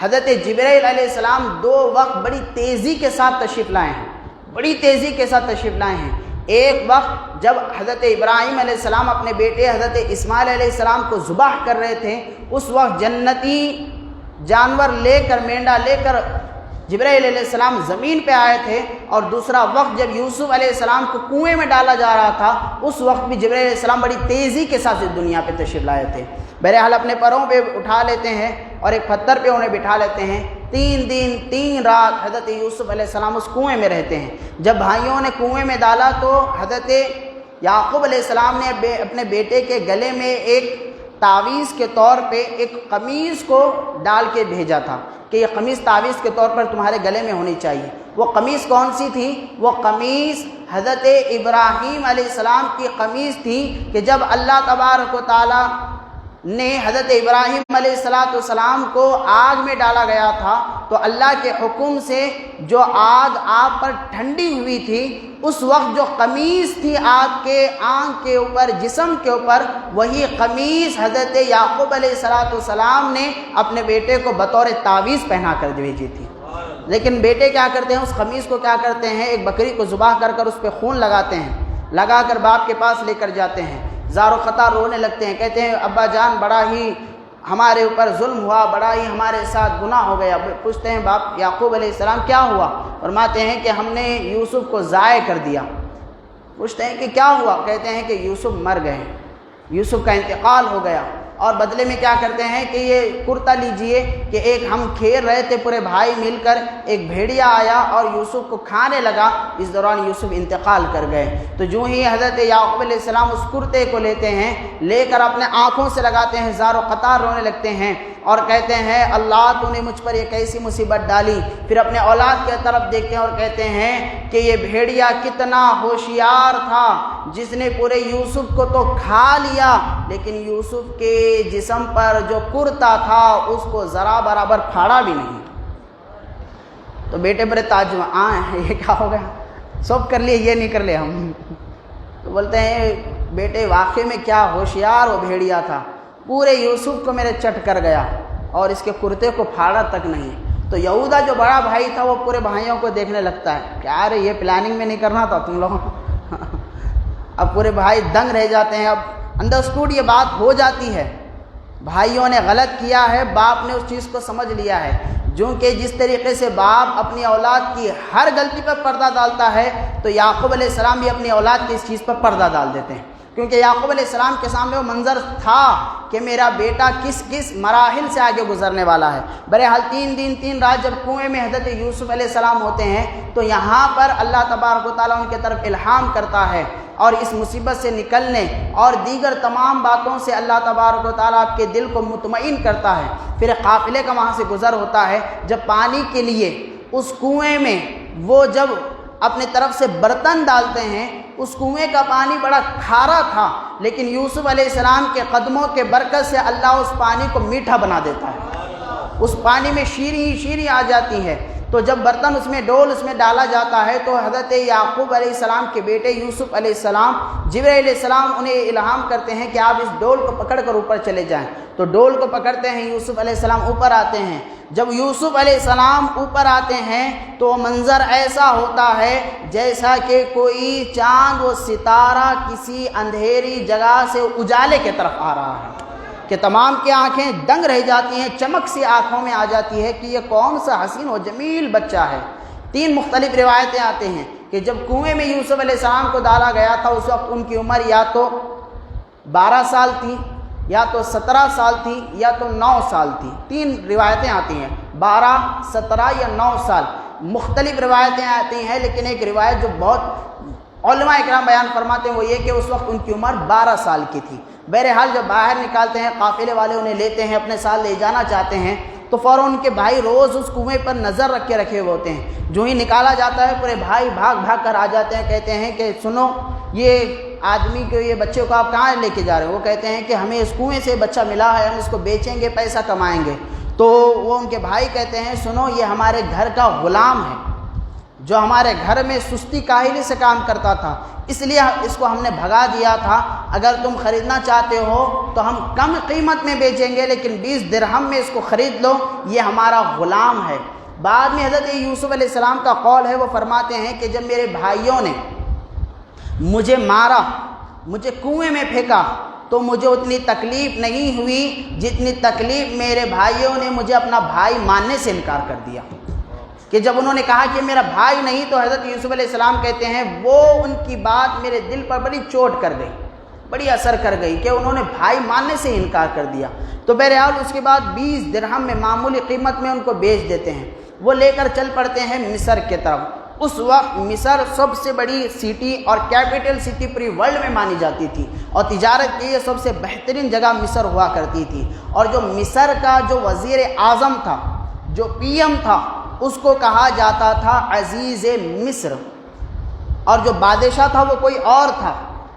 حضرت جبرائیل علیہ السلام 2 وقت بڑی تیزی کے ساتھ تشریف لائے ہیں، بڑی تیزی کے ساتھ تشریف لائے ہیں۔ ایک وقت جب حضرت ابراہیم علیہ السلام اپنے بیٹے حضرت اسماعیل علیہ السلام کو ذبح کر رہے تھے، اس وقت جنتی جانور لے کر، مینڈا لے کر جبرائیل علیہ السلام زمین پہ آئے تھے، اور دوسرا وقت جب یوسف علیہ السلام کو کنویں میں ڈالا جا رہا تھا، اس وقت بھی جبرائیل علیہ السلام بڑی تیزی کے ساتھ اس دنیا پہ تشریف لائے تھے۔ بہرحال اپنے پروں پہ اٹھا لیتے ہیں اور ایک پتھر پہ انہیں بٹھا لیتے ہیں۔ 3 دن 3 رات حضرت یوسف علیہ السلام اس کنویں میں رہتے ہیں۔ جب بھائیوں نے کنویں میں ڈالا تو حضرت یعقوب علیہ السلام نے اپنے بیٹے کے گلے میں ایک تعویذ کے طور پہ ایک قمیص کو ڈال کے بھیجا تھا کہ یہ قمیص تعویذ کے طور پر تمہارے گلے میں ہونی چاہیے۔ وہ قمیص کون سی تھی؟ وہ قمیص حضرت ابراہیم علیہ السلام کی قمیص تھی کہ جب اللہ تبارک و تعالی نے حضرت ابراہیم علیہ السلام کو آگ میں ڈالا گیا تھا تو اللہ کے حکم سے جو آگ آپ پر ٹھنڈی ہوئی تھی، اس وقت جو قمیص تھی آپ کے آنکھ کے اوپر، جسم کے اوپر، وہی قمیص حضرت یعقوب علیہ السلام نے اپنے بیٹے کو بطور تعویذ پہنا کر بھیجی تھی۔ لیکن بیٹے کیا کرتے ہیں، اس قمیص کو کیا کرتے ہیں، ایک بکری کو ذبح کر کر اس پہ خون لگاتے ہیں، لگا کر باپ کے پاس لے کر جاتے ہیں، زار و قطار رونے لگتے ہیں، کہتے ہیں ابا جان بڑا ہی ہمارے اوپر ظلم ہوا، بڑا ہی ہمارے ساتھ گناہ ہو گیا۔ پوچھتے ہیں باپ یعقوب علیہ السلام کیا ہوا؟ فرماتے ہیں کہ ہم نے یوسف کو ضائع کر دیا۔ پوچھتے ہیں کہ کیا ہوا؟ کہتے ہیں کہ یوسف مر گئے، یوسف کا انتقال ہو گیا، اور بدلے میں کیا کرتے ہیں کہ یہ کرتا لیجئے کہ ایک ہم کھیل رہے تھے پورے بھائی مل کر، ایک بھیڑیا آیا اور یوسف کو کھانے لگا، اس دوران یوسف انتقال کر گئے۔ تو جو ہی حضرت یعقوب علیہ السلام اس کرتے کو لیتے ہیں، لے کر اپنے آنکھوں سے لگاتے ہیں، زار و قطار رونے لگتے ہیں اور کہتے ہیں اللہ تو نے مجھ پر یہ کیسی مصیبت ڈالی۔ پھر اپنے اولاد کی طرف دیکھتے ہیں اور کہتے ہیں کہ یہ بھیڑیا کتنا ہوشیار تھا، جس نے پورے یوسف کو تو کھا لیا، لیکن یوسف کے جسم پر جو کرتا تھا اس کو ذرا برابر پھاڑا بھی نہیں۔ تو بیٹے بڑے تعجب، یہ کیا ہو گیا، سب کر لیے یہ نہیں کر لے ہم۔ تو بولتے ہیں بیٹے واقعی میں کیا ہوشیار وہ بھیڑیا تھا، پورے یوسف کو میرے چٹ کر گیا اور اس کے کرتے کو پھاڑا تک نہیں۔ تو یہودا جو بڑا بھائی تھا وہ پورے بھائیوں کو دیکھنے لگتا ہے، کیا رے یہ پلاننگ میں نہیں کرنا تھا تم لوگوں۔ اب پورے بھائی دنگ رہ جاتے ہیں، اب انڈرسٹوڈ یہ بات ہو جاتی ہے، بھائیوں نے غلط کیا ہے، باپ نے اس چیز کو سمجھ لیا ہے۔ جو کہ جس طریقے سے باپ اپنی اولاد کی ہر غلطی پر پردہ ڈالتا ہے، تو یعقوب علیہ السلام بھی اپنی اولاد کی اس چیز پر پردہ ڈال دیتے ہیں، کیونکہ یعقوب علیہ السلام کے سامنے وہ منظر تھا کہ میرا بیٹا کس کس مراحل سے آگے گزرنے والا ہے۔ بہرحال 3 دن 3 رات جب کنویں میں حضرت یوسف علیہ السلام ہوتے ہیں، تو یہاں پر اللہ تبارک و تعالیٰ ان کی طرف الہام کرتا ہے، اور اس مصیبت سے نکلنے اور دیگر تمام باتوں سے اللہ تبارک و تعالیٰ آپ کے دل کو مطمئن کرتا ہے۔ پھر قافلے کا وہاں سے گزر ہوتا ہے، جب پانی کے لیے اس کنویں میں وہ جب اپنے طرف سے برتن ڈالتے ہیں، اس کنویں کا پانی بڑا کھارا تھا، لیکن یوسف علیہ السلام کے قدموں کے برکت سے اللہ اس پانی کو میٹھا بنا دیتا ہے، اس پانی میں شیریں آ جاتی ہے۔ تو جب برتن اس میں ڈالا جاتا ہے، تو حضرت یعقوب علیہ السلام کے بیٹے یوسف علیہ السلام، جبرائیل علیہ السلام انہیں الہام کرتے ہیں کہ آپ اس ڈول کو پکڑ کر اوپر چلے جائیں۔ تو ڈول کو پکڑتے ہیں، یوسف علیہ السلام اوپر آتے ہیں۔ جب یوسف علیہ السلام اوپر آتے ہیں تو منظر ایسا ہوتا ہے جیسا کہ کوئی چاند و ستارہ کسی اندھیری جگہ سے اجالے کی طرف آ رہا ہے، کہ تمام کی آنکھیں دنگ رہ جاتی ہیں، چمک سی آنکھوں میں آ جاتی ہے کہ یہ کون سا حسین و جمیل بچہ ہے۔ 3 مختلف روایتیں آتے ہیں کہ جب کنویں میں یوسف علیہ السلام کو ڈالا گیا تھا، اس وقت ان کی عمر یا تو 12 سال تھی، یا تو 17 سال تھی، یا تو 9 سال تھی۔ 3 روایتیں آتی ہیں، 12، 17 یا 9 سال، مختلف روایتیں آتی ہیں، لیکن ایک روایت جو بہت علماء اکرام بیان فرماتے ہیں وہ یہ کہ اس وقت ان کی عمر 12 سال کی تھی۔ بہرحال جب باہر نکالتے ہیں، قافلے والے انہیں لیتے ہیں، اپنے ساتھ لے جانا چاہتے ہیں، تو فوراً ان کے بھائی روز اس کنویں پر نظر رکھ کے رکھے ہوتے ہیں۔ جو ہی نکالا جاتا ہے، پورے بھائی بھاگ بھاگ کر آ جاتے ہیں، کہتے ہیں کہ سنو، یہ آدمی کو، یہ بچے کو آپ کہاں لے کے جا رہے ہیں؟ وہ کہتے ہیں کہ ہمیں اس کنویں سے بچہ ملا ہے، ہم اس کو بیچیں گے، پیسہ کمائیں گے۔ تو وہ ان کے بھائی کہتے ہیں سنو، یہ ہمارے گھر کا غلام ہے، جو ہمارے گھر میں سستی کاہلی سے کام کرتا تھا، اس لیے اس کو ہم نے بھگا دیا تھا۔ اگر تم خریدنا چاہتے ہو تو ہم کم قیمت میں بیچیں گے، لیکن 20 درہم میں اس کو خرید لو، یہ ہمارا غلام ہے۔ بعد میں حضرت یوسف علیہ السلام کا قول ہے، وہ فرماتے ہیں کہ جب میرے بھائیوں نے مجھے مارا، مجھے کنویں میں پھینکا، تو مجھے اتنی تکلیف نہیں ہوئی جتنی تکلیف میرے بھائیوں نے مجھے اپنا بھائی ماننے سے انکار کر دیا۔ کہ جب انہوں نے کہا کہ میرا بھائی نہیں، تو حضرت یوسف علیہ السلام کہتے ہیں وہ ان کی بات میرے دل پر بڑی چوٹ کر گئی، بڑی اثر کر گئی کہ انہوں نے بھائی ماننے سے انکار کر دیا۔ تو بہرحال اس کے بعد 20 درہم میں، معمولی قیمت میں ان کو بیچ دیتے ہیں۔ وہ لے کر چل پڑتے ہیں مصر کی طرف۔ اس وقت مصر سب سے بڑی سٹی اور کیپٹل سٹی پوری ورلڈ میں مانی جاتی تھی، اور تجارت کے لیے سب سے بہترین جگہ مصر ہوا کرتی تھی۔ اور جو مصر کا جو وزیر اعظم تھا، جو PM تھا، اس کو کہا جاتا تھا عزیز مصر۔ اور جو بادشاہ تھا وہ کوئی اور تھا،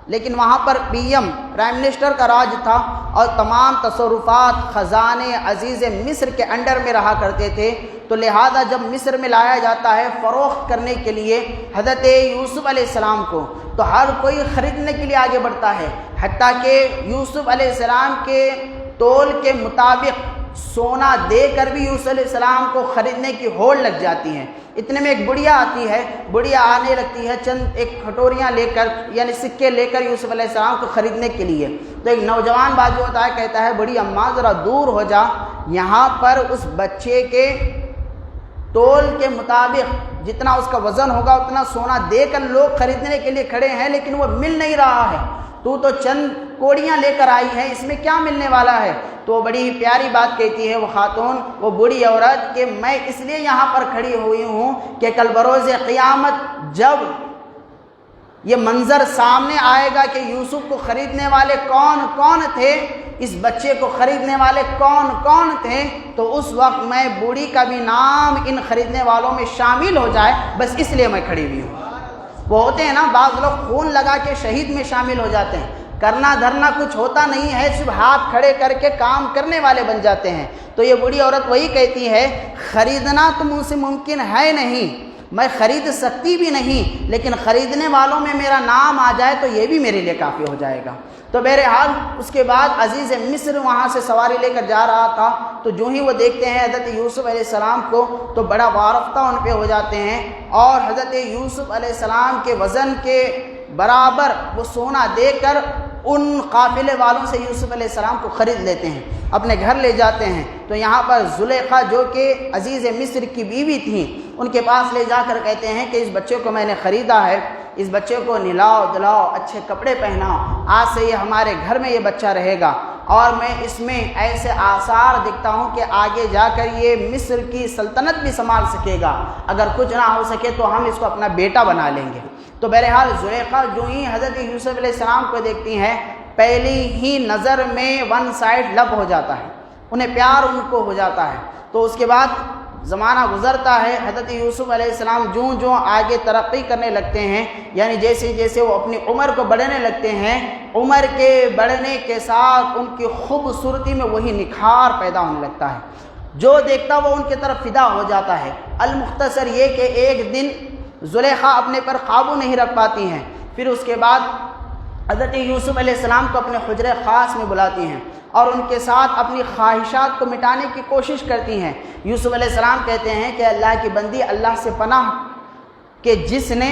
لیکن وہاں پر پرائم منسٹر کا راج تھا، اور تمام تصرفات خزانے عزیز مصر کے انڈر میں رہا کرتے تھے۔ تو لہذا جب مصر میں لایا جاتا ہے فروخت کرنے کے لیے حضرت یوسف علیہ السلام کو، تو ہر کوئی خریدنے کے لیے آگے بڑھتا ہے، حتیٰ کہ یوسف علیہ السلام کے تول کے مطابق سونا دے کر بھی یوسف علیہ السلام کو خریدنے کی ہوڑ لگ جاتی ہے۔ اتنے میں ایک بڑھیا آتی ہے، بڑھیا آنے لگتی ہے چند ایک کھٹوریاں لے کر، یعنی سکے لے کر یوسف علیہ السلام کو خریدنے کے لیے۔ تو ایک نوجوان بات جو ہوتا ہے کہتا ہے بڑی اماں ذرا دور ہو جا، یہاں پر اس بچے کے تول کے مطابق جتنا اس کا وزن ہوگا اتنا سونا دے کر لوگ خریدنے کے لیے کھڑے ہیں، لیکن وہ مل نہیں رہا ہے، تو چند کوڑیاں لے کر آئی ہے، اس میں کیا ملنے والا ہے؟ تو وہ بڑی پیاری بات کہتی ہے وہ خاتون، وہ بوڑھی عورت، کہ میں اس لیے یہاں پر کھڑی ہوئی ہوں کہ کل بروز قیامت جب یہ منظر سامنے آئے گا کہ یوسف کو خریدنے والے کون کون تھے، اس بچے کو خریدنے والے کون کون تھے، تو اس وقت میں بوڑھی کا بھی نام ان خریدنے والوں میں شامل ہو جائے، بس اس لیے میں کھڑی ہوئی ہوں۔ وہ ہوتے ہیں نا بعض لوگ خون لگا کے شہید میں شامل ہو جاتے ہیں، کرنا دھرنا کچھ ہوتا نہیں ہے، صرف ہاتھ کھڑے کر کے کام کرنے والے بن جاتے ہیں۔ تو یہ بوڑھی عورت وہی کہتی ہے خریدنا تو مجھ سے ممکن ہے نہیں، میں خرید سکتی بھی نہیں، لیکن خریدنے والوں میں میرا نام آ جائے تو یہ بھی میرے لیے کافی ہو جائے گا۔ تو بہرحال اس کے بعد عزیز مصر وہاں سے سواری لے کر جا رہا تھا، تو جو ہی وہ دیکھتے ہیں حضرت یوسف علیہ السلام کو تو بڑا وارفتہ ان پہ ہو جاتے ہیں، اور حضرت یوسف علیہ السلام کے وزن کے برابر وہ سونا دے کر ان قافلے والوں سے یوسف علیہ السلام کو خرید لیتے ہیں، اپنے گھر لے جاتے ہیں۔ تو یہاں پر زلیخا جو کہ عزیز مصر کی بیوی تھیں، ان کے پاس لے جا کر کہتے ہیں کہ اس بچے کو میں نے خریدا ہے، اس بچے کو نہلاؤ دلاؤ، اچھے کپڑے پہناؤ، آج سے یہ ہمارے گھر میں یہ بچہ رہے گا، اور میں اس میں ایسے آثار دیکھتا ہوں کہ آگے جا کر یہ مصر کی سلطنت بھی سنبھال سکے گا، اگر کچھ نہ ہو سکے تو ہم اس کو اپنا بیٹا بنا لیں گے۔ تو بہرحال زلیخا جو ہی حضرت یوسف علیہ السلام کو دیکھتی ہیں، پہلی ہی نظر میں ون سائڈ لب ہو جاتا ہے، انہیں پیار ان کو ہو جاتا ہے۔ تو اس کے بعد زمانہ گزرتا ہے، حضرت یوسف علیہ السلام جو آگے ترقی کرنے لگتے ہیں، یعنی جیسے جیسے وہ اپنی عمر کو بڑھنے لگتے ہیں، عمر کے بڑھنے کے ساتھ ان کی خوبصورتی میں وہی نکھار پیدا ہونے لگتا ہے، جو دیکھتا وہ ان کی طرف فدا ہو جاتا ہے۔ المختصر یہ کہ ایک دن زلیخا اپنے پر قابو نہیں رکھ پاتی ہیں، پھر اس کے بعد حضرت یوسف علیہ السلام کو اپنے حجرے خاص میں بلاتی ہیں اور ان کے ساتھ اپنی خواہشات کو مٹانے کی کوشش کرتی ہیں۔ یوسف علیہ السلام کہتے ہیں کہ اللہ کی بندی، اللہ سے پناہ کہ جس نے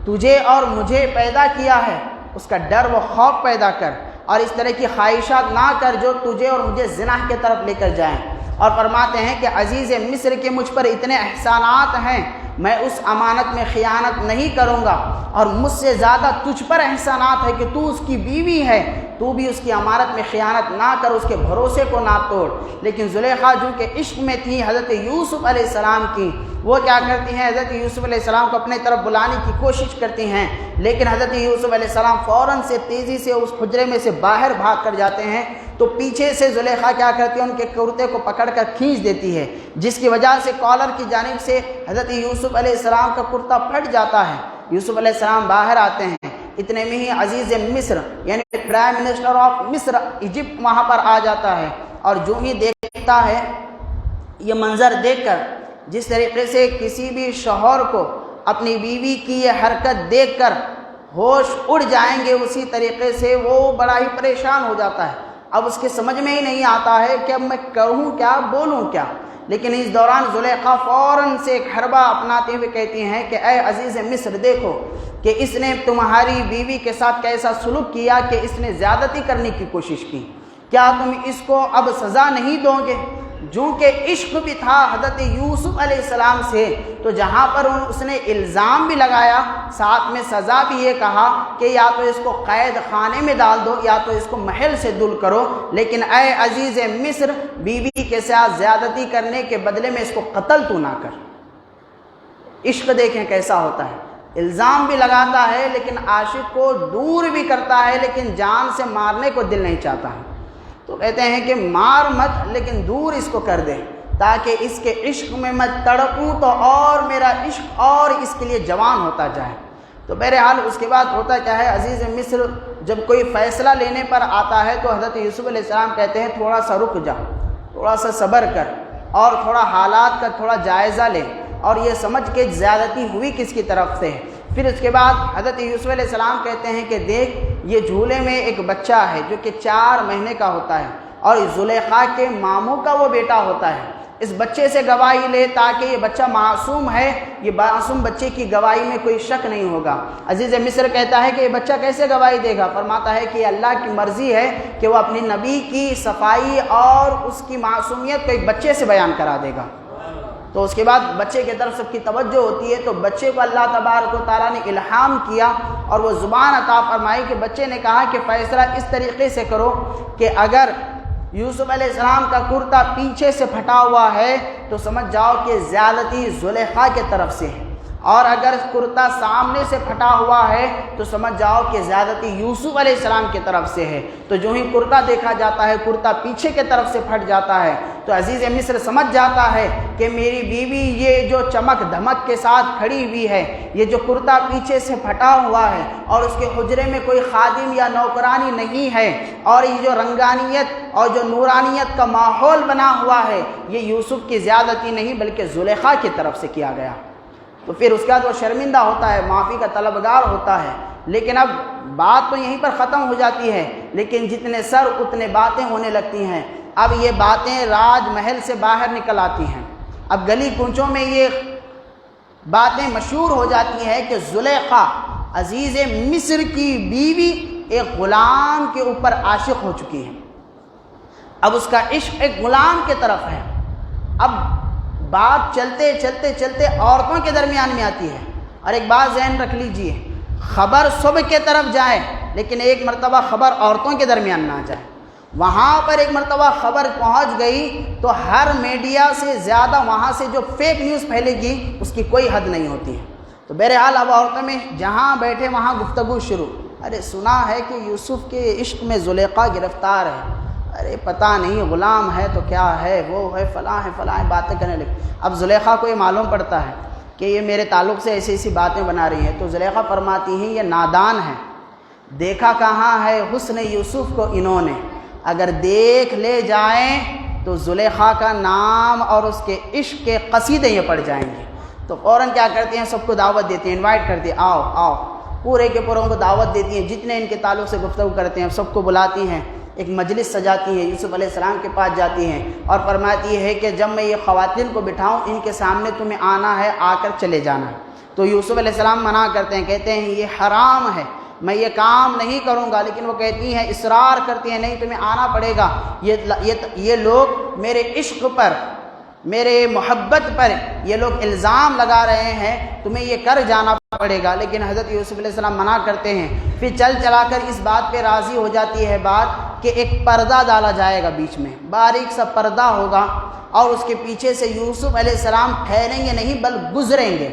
تجھے اور مجھے پیدا کیا ہے اس کا ڈر و خوف پیدا کر، اور اس طرح کی خواہشات نہ کر جو تجھے اور مجھے زنا کی طرف لے کر جائیں۔ اور فرماتے ہیں کہ عزیز مصر کے مجھ پر اتنے احسانات ہیں، میں اس امانت میں خیانت نہیں کروں گا، اور مجھ سے زیادہ تجھ پر احسانات ہے کہ تو اس کی بیوی ہے، تو بھی اس کی امانت میں خیانت نہ کر، اس کے بھروسے کو نہ توڑ۔ لیکن زلیخا جو کہ عشق میں تھی حضرت یوسف علیہ السلام کی، وہ کیا کرتی ہیں، حضرت یوسف علیہ السلام کو اپنے طرف بلانے کی کوشش کرتی ہیں، لیکن حضرت یوسف علیہ السلام فوراً سے تیزی سے اس حجرے میں سے باہر بھاگ کر جاتے ہیں۔ تو پیچھے سے زلیخا کیا کرتی ہے، ان کے کرتے کو پکڑ کر کھینچ دیتی ہے، جس کی وجہ سے کالر کی جانب سے حضرت یوسف علیہ السلام کا کرتا پھٹ جاتا ہے۔ یوسف علیہ السلام باہر آتے ہیں، اتنے میں ہی عزیز مصر یعنی پرائم منسٹر آف مصر ایجپٹ وہاں پر آ جاتا ہے، اور جو ہی دیکھتا ہے یہ منظر دیکھ کر، جس طریقے سے کسی بھی شوہر کو اپنی بیوی کی یہ حرکت دیکھ کر ہوش اڑ جائیں گے، اسی طریقے سے وہ بڑا ہی پریشان ہو جاتا ہے۔ اب اس کے سمجھ میں ہی نہیں آتا ہے کہ اب میں کہوں کیا، بولوں کیا۔ لیکن اس دوران زلیخا فوراً سے ایک حربہ اپناتے ہوئے کہتی ہیں کہ اے عزیز مصر، دیکھو کہ اس نے تمہاری بیوی کے ساتھ کیسا سلوک کیا کہ اس نے زیادتی کرنے کی کوشش کی، کیا تم اس کو اب سزا نہیں دو گے؟ جو کہ عشق بھی تھا حضرت یوسف علیہ السلام سے، تو جہاں پر اس نے الزام بھی لگایا، ساتھ میں سزا بھی یہ کہا کہ یا تو اس کو قید خانے میں ڈال دو یا تو اس کو محل سے دور کرو، لیکن اے عزیز مصر، بیوی کے ساتھ زیادتی کرنے کے بدلے میں اس کو قتل تو نہ کر۔ عشق دیکھیں کیسا ہوتا ہے، الزام بھی لگاتا ہے لیکن عاشق کو دور بھی کرتا ہے، لیکن جان سے مارنے کو دل نہیں چاہتا ہے۔ تو کہتے ہیں کہ مار مت، لیکن دور اس کو کر دے تاکہ اس کے عشق میں میں تڑپوں تو اور میرا عشق اور اس کے لیے جوان ہوتا جائے۔ تو بہرحال اس کے بعد ہوتا کیا ہے، عزیز مصر جب کوئی فیصلہ لینے پر آتا ہے تو حضرت یوسف علیہ السلام کہتے ہیں تھوڑا سا رک جا، تھوڑا سا صبر کر اور تھوڑا حالات کا تھوڑا جائزہ لے اور یہ سمجھ کے زیادتی ہوئی کس کی طرف سے ہے۔ پھر اس کے بعد حضرت یوسف علیہ السلام کہتے ہیں کہ دیکھ یہ جھولے میں ایک بچہ ہے جو کہ 4 مہینے کا ہوتا ہے اور زلیخا کے ماموں کا وہ بیٹا ہوتا ہے، اس بچے سے گواہی لے تاکہ یہ بچہ معصوم ہے، یہ معصوم بچے کی گواہی میں کوئی شک نہیں ہوگا۔ عزیز مصر کہتا ہے کہ یہ بچہ کیسے گواہی دے گا؟ فرماتا ہے کہ اللہ کی مرضی ہے کہ وہ اپنی نبی کی صفائی اور اس کی معصومیت کو ایک بچے سے بیان کرا دے گا۔ تو اس کے بعد بچے کی طرف سب کی توجہ ہوتی ہے، تو بچے کو اللہ تبارک و تعالیٰ نے الہام کیا اور وہ زبان عطا فرمائی کہ بچے نے کہا کہ فیصلہ اس طریقے سے کرو کہ اگر یوسف علیہ السلام کا کرتا پیچھے سے پھٹا ہوا ہے تو سمجھ جاؤ کہ زیادتی زلیخا کے طرف سے ہے، اور اگر کرتا سامنے سے پھٹا ہوا ہے تو سمجھ جاؤ کہ زیادتی یوسف علیہ السلام کی طرف سے ہے۔ تو جو ہی کرتا دیکھا جاتا ہے کرتا پیچھے کی طرف سے پھٹ جاتا ہے تو عزیز مصر سمجھ جاتا ہے کہ میری بیوی یہ جو چمک دھمک کے ساتھ کھڑی ہوئی ہے، یہ جو کرتا پیچھے سے پھٹا ہوا ہے اور اس کے حجرے میں کوئی خادم یا نوکرانی نہیں ہے اور یہ جو رنگانیت اور جو نورانیت کا ماحول بنا ہوا ہے، یہ یوسف کی زیادتی نہیں بلکہ زلیخا کی طرف سے کیا گیا۔ تو پھر اس کے بعد وہ شرمندہ ہوتا ہے، معافی کا طلبگار ہوتا ہے، لیکن اب بات تو یہیں پر ختم ہو جاتی ہے، لیکن جتنے سر اتنے باتیں ہونے لگتی ہیں۔ اب یہ باتیں راج محل سے باہر نکل آتی ہیں، اب گلی کوچوں میں یہ باتیں مشہور ہو جاتی ہیں کہ زلیخا عزیز مصر کی بیوی ایک غلام کے اوپر عاشق ہو چکی ہے، اب اس کا عشق ایک غلام کے طرف ہے۔ اب بات چلتے چلتے چلتے عورتوں کے درمیان میں آتی ہے، اور ایک بات ذہن رکھ لیجئے، خبر صبح کے طرف جائے لیکن ایک مرتبہ خبر عورتوں کے درمیان نہ جائے، وہاں پر ایک مرتبہ خبر پہنچ گئی تو ہر میڈیا سے زیادہ وہاں سے جو فیک نیوز پھیلے گی اس کی کوئی حد نہیں ہوتی ہے۔ تو بہرحال اب عورتوں میں جہاں بیٹھے وہاں گفتگو شروع، ارے سنا ہے کہ یوسف کے عشق میں زلیخا گرفتار ہے، ارے پتہ نہیں غلام ہے تو کیا ہے، وہ ہے فلاں ہے فلاں باتیں کرنے لگی۔ اب زلیخا کو یہ معلوم پڑتا ہے کہ یہ میرے تعلق سے ایسی ایسی باتیں بنا رہی ہیں، تو زلیخا فرماتی ہیں یہ نادان ہے، دیکھا کہاں ہے حسن یوسف کو انہوں نے، اگر دیکھ لے جائیں تو زلیخا کا نام اور اس کے عشق کے قصیدے یہ پڑ جائیں گے۔ تو فوراً کیا کرتی ہیں، سب کو دعوت دیتی ہیں، انوائٹ کرتی ہیں، آؤ آؤ، پورے کے پوروں کو دعوت دیتی ہیں، جتنے ان کے تعلق سے گفتگو کرتے ہیں سب کو بلاتی ہیں، ایک مجلس سجاتی ہیں، یوسف علیہ السلام کے پاس جاتی ہیں اور فرماتی ہے کہ جب میں یہ خواتین کو بٹھاؤں ان کے سامنے تمہیں آنا ہے، آ کر چلے جانا ہے۔ تو یوسف علیہ السلام منع کرتے ہیں، کہتے ہیں یہ حرام ہے، میں یہ کام نہیں کروں گا، لیکن وہ کہتی ہیں، اصرار کرتی ہیں، نہیں تمہیں آنا پڑے گا، یہ لوگ میرے عشق پر، میرے محبت پر یہ لوگ الزام لگا رہے ہیں، تمہیں یہ کر جانا پڑے گا۔ لیکن حضرت یوسف علیہ السلام منع کرتے ہیں۔ پھر چل چلا کر اس بات پہ راضی ہو جاتی ہے بات کہ ایک پردہ ڈالا جائے گا، بیچ میں باریک سا پردہ ہوگا اور اس کے پیچھے سے یوسف علیہ السلام ٹھہریں گے نہیں بل گزریں گے۔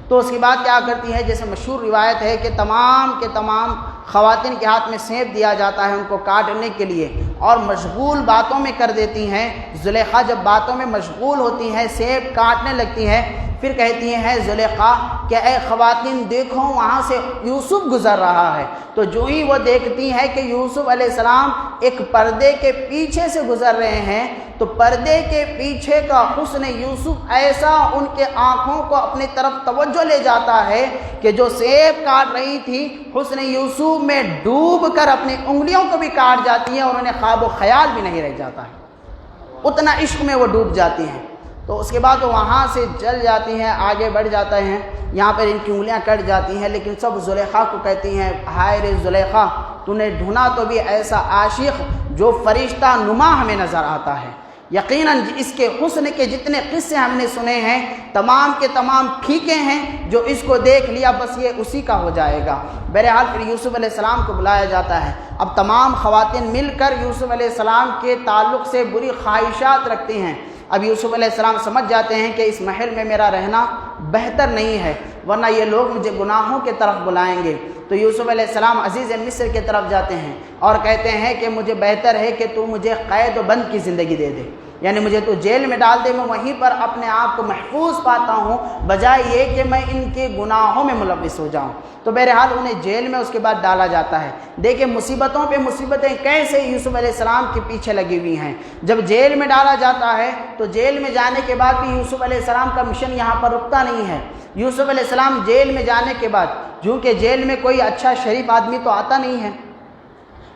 تو اس کے بعد کیا کرتی ہے، جیسے مشہور روایت ہے کہ تمام کے تمام خواتین کے ہاتھ میں سینپ دیا جاتا ہے ان کو کاٹنے کے لیے، اور مشغول باتوں میں کر دیتی ہیں۔ زلیخا جب باتوں میں مشغول ہوتی ہیں، سینپ کاٹنے لگتی ہیں، پھر کہتی ہیں زلیخا کہ اے خواتین دیکھو وہاں سے یوسف گزر رہا ہے۔ تو جو ہی وہ دیکھتی ہیں کہ یوسف علیہ السلام ایک پردے کے پیچھے سے گزر رہے ہیں، تو پردے کے پیچھے کا حسن یوسف ایسا ان کے آنکھوں کو اپنی طرف توجہ لے جاتا ہے کہ جو سیب کاٹ رہی تھی حسن یوسف میں ڈوب کر اپنی انگلیوں کو بھی کاٹ جاتی ہیں اور انہیں خواب و خیال بھی نہیں رہ جاتا ہے، اتنا عشق میں وہ ڈوب جاتی ہیں۔ تو اس کے بعد وہ وہاں سے چل جاتی ہیں، آگے بڑھ جاتے ہیں، یہاں پر ان کی انگلیاں کٹ جاتی ہیں، لیکن سب زلیخا کو کہتی ہیں ہائے رے زلیخا، تو نے ڈھونڈا تو بھی ایسا عاشق جو فرشتہ نما ہمیں نظر آتا ہے، یقیناً اس کے حسن کے جتنے قصے ہم نے سنے ہیں تمام کے تمام پھیکے ہیں، جو اس کو دیکھ لیا بس یہ اسی کا ہو جائے گا۔ بہرحال پھر یوسف علیہ السلام کو بلایا جاتا ہے۔ اب تمام خواتین مل کر یوسف علیہ السلام کے تعلق سے بری خواہشات رکھتی ہیں۔ اب یوسف علیہ السلام سمجھ جاتے ہیں کہ اس محل میں میرا رہنا بہتر نہیں ہے، ورنہ یہ لوگ مجھے گناہوں کی طرف بلائیں گے۔ تو یوسف علیہ السلام عزیز مصر کی طرف جاتے ہیں اور کہتے ہیں کہ مجھے بہتر ہے کہ تو مجھے قید و بند کی زندگی دے دے، یعنی مجھے تو جیل میں ڈال دے، میں وہیں پر اپنے آپ کو محفوظ پاتا ہوں، بجائے یہ کہ میں ان کے گناہوں میں ملوث ہو جاؤں۔ تو بہرحال انہیں جیل میں اس کے بعد ڈالا جاتا ہے۔ دیکھیں مصیبتوں پہ مصیبتیں کیسے یوسف علیہ السلام کے پیچھے لگی ہوئی ہیں۔ جب جیل میں ڈالا جاتا ہے تو جیل میں جانے کے بعد بھی یوسف علیہ السلام کا مشن یہاں پر رکتا نہیں ہے۔ یوسف علیہ السلام جیل میں جانے کے بعد، چونکہ جیل میں کوئی اچھا شریف آدمی تو آتا نہیں ہے،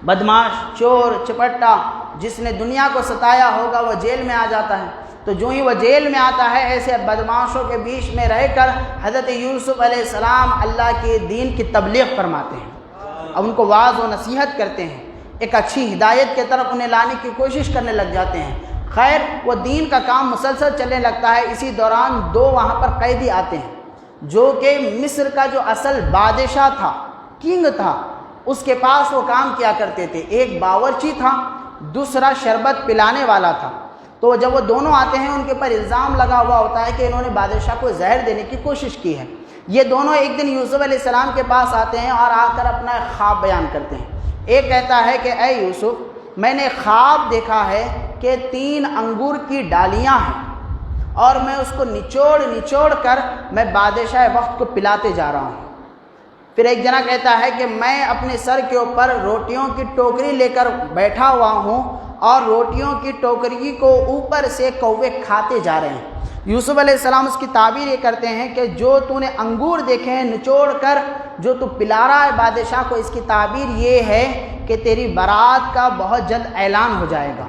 بدماش، چور، چپٹا، جس نے دنیا کو ستایا ہوگا وہ جیل میں آ جاتا ہے۔ تو جو ہی وہ جیل میں آتا ہے، ایسے بدماشوں کے بیچ میں رہ کر حضرت یوسف علیہ السلام اللہ کے دین کی تبلیغ فرماتے ہیں، اب ان کو واعظ و نصیحت کرتے ہیں، ایک اچھی ہدایت کی طرف انہیں لانے کی کوشش کرنے لگ جاتے ہیں۔ خیر وہ دین کا کام مسلسل چلنے لگتا ہے۔ اسی دوران دو وہاں پر قیدی آتے ہیں، جو کہ مصر کا جو اصل بادشاہ تھا، کنگ تھا، اس کے پاس وہ کام کیا کرتے تھے۔ ایک باورچی تھا، دوسرا شربت پلانے والا تھا۔ تو جب وہ دونوں آتے ہیں، ان کے پر الزام لگا ہوا ہوتا ہے کہ انہوں نے بادشاہ کو زہر دینے کی کوشش کی ہے۔ یہ دونوں ایک دن یوسف علیہ السلام کے پاس آتے ہیں اور آ کر اپنا ایک خواب بیان کرتے ہیں۔ ایک کہتا ہے کہ اے یوسف، میں نے خواب دیکھا ہے کہ 3 انگور کی ڈالیاں ہیں اور میں اس کو نچوڑ کر میں بادشاہ وقت کو پلاتے جا رہا ہوں۔ پھر ایک جنا کہتا ہے کہ میں اپنے سر کے اوپر روٹیوں کی ٹوکری لے کر بیٹھا ہوا ہوں اور روٹیوں کی ٹوکری کو اوپر سے کوے کھاتے جا رہے ہیں۔ یوسف علیہ السلام اس کی تعبیر یہ کرتے ہیں کہ جو تو نے انگور دیکھے ہیں نچوڑ کر جو تو پلا رہا ہے بادشاہ کو، اس کی تعبیر یہ ہے کہ تیری برات کا بہت جلد اعلان ہو جائے گا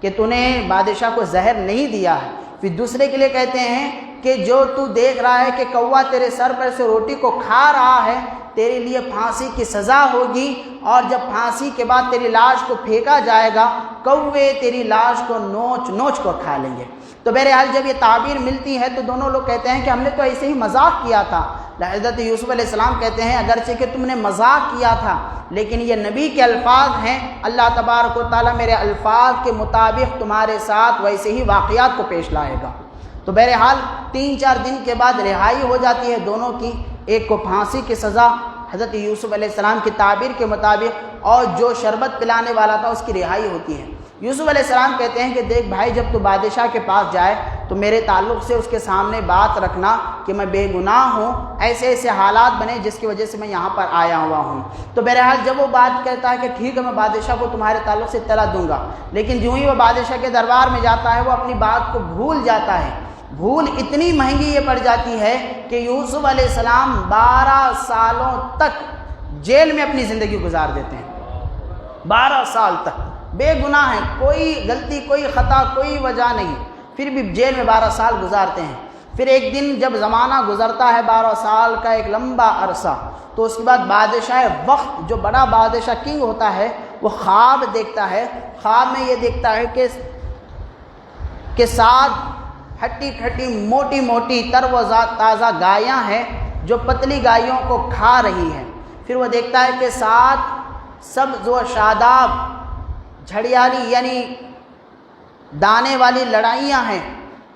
کہ تو نے بادشاہ کو زہر نہیں دیا ہے۔ پھر دوسرے کے لیے کہتے ہیں کہ جو تو دیکھ رہا ہے کہ کوا تیرے سر پر سے روٹی کو کھا رہا ہے، تیرے لیے پھانسی کی سزا ہوگی، اور جب پھانسی کے بعد تیری لاش کو پھینکا جائے گا، کوے تیری لاش کو نوچ کو کھا لیں گے۔ تو بہرحال جب یہ تعبیر ملتی ہے تو دونوں لوگ کہتے ہیں کہ ہم نے تو ایسے ہی مذاق کیا تھا۔ حضرت یوسف علیہ السلام کہتے ہیں اگرچہ کہ تم نے مذاق کیا تھا، لیکن یہ نبی کے الفاظ ہیں، اللہ تبارک و تعالیٰ میرے الفاظ کے مطابق تمہارے ساتھ ویسے ہی واقعات کو پیش لائے گا۔ تو بہرحال 3-4 دن کے بعد رہائی ہو جاتی ہے دونوں کی، ایک کو پھانسی کی سزا حضرت یوسف علیہ السلام کی تعبیر کے مطابق، اور جو شربت پلانے والا تھا اس کی رہائی ہوتی ہے۔ یوسف علیہ السلام کہتے ہیں کہ دیکھ بھائی، جب تو بادشاہ کے پاس جائے تو میرے تعلق سے اس کے سامنے بات رکھنا کہ میں بے گناہ ہوں، ایسے ایسے حالات بنے جس کی وجہ سے میں یہاں پر آیا ہوا ہوں۔ تو بہرحال جب وہ بات کہتا ہے کہ ٹھیک ہے میں بادشاہ کو تمہارے تعلق سے اطلاع دوں گا، لیکن جو ہی وہ بادشاہ کے دربار میں جاتا ہے وہ اپنی بات کو بھول جاتا ہے۔ بھول اتنی مہنگی یہ پڑ جاتی ہے کہ یوسف علیہ السلام 12 سالوں تک جیل میں اپنی زندگی گزار دیتے ہیں۔ 12 سال تک بے گناہ ہیں، کوئی غلطی، کوئی خطا، کوئی وجہ نہیں، پھر بھی جیل میں 12 سال گزارتے ہیں۔ پھر ایک دن جب زمانہ گزرتا ہے 12 سال کا ایک لمبا عرصہ، تو اس کے بعد بادشاہ وقت جو بڑا بادشاہ کنگ ہوتا ہے وہ خواب دیکھتا ہے۔ خواب میں یہ دیکھتا ہے کہ 7 ہٹی کھٹی موٹی موٹی تر و تازہ گایاں ہیں جو پتلی گایوں کو کھا رہی ہیں۔ پھر وہ دیکھتا ہے کہ 7 سبز و شاداب جھڑیالی یعنی دانے والی لڑائیاں ہیں،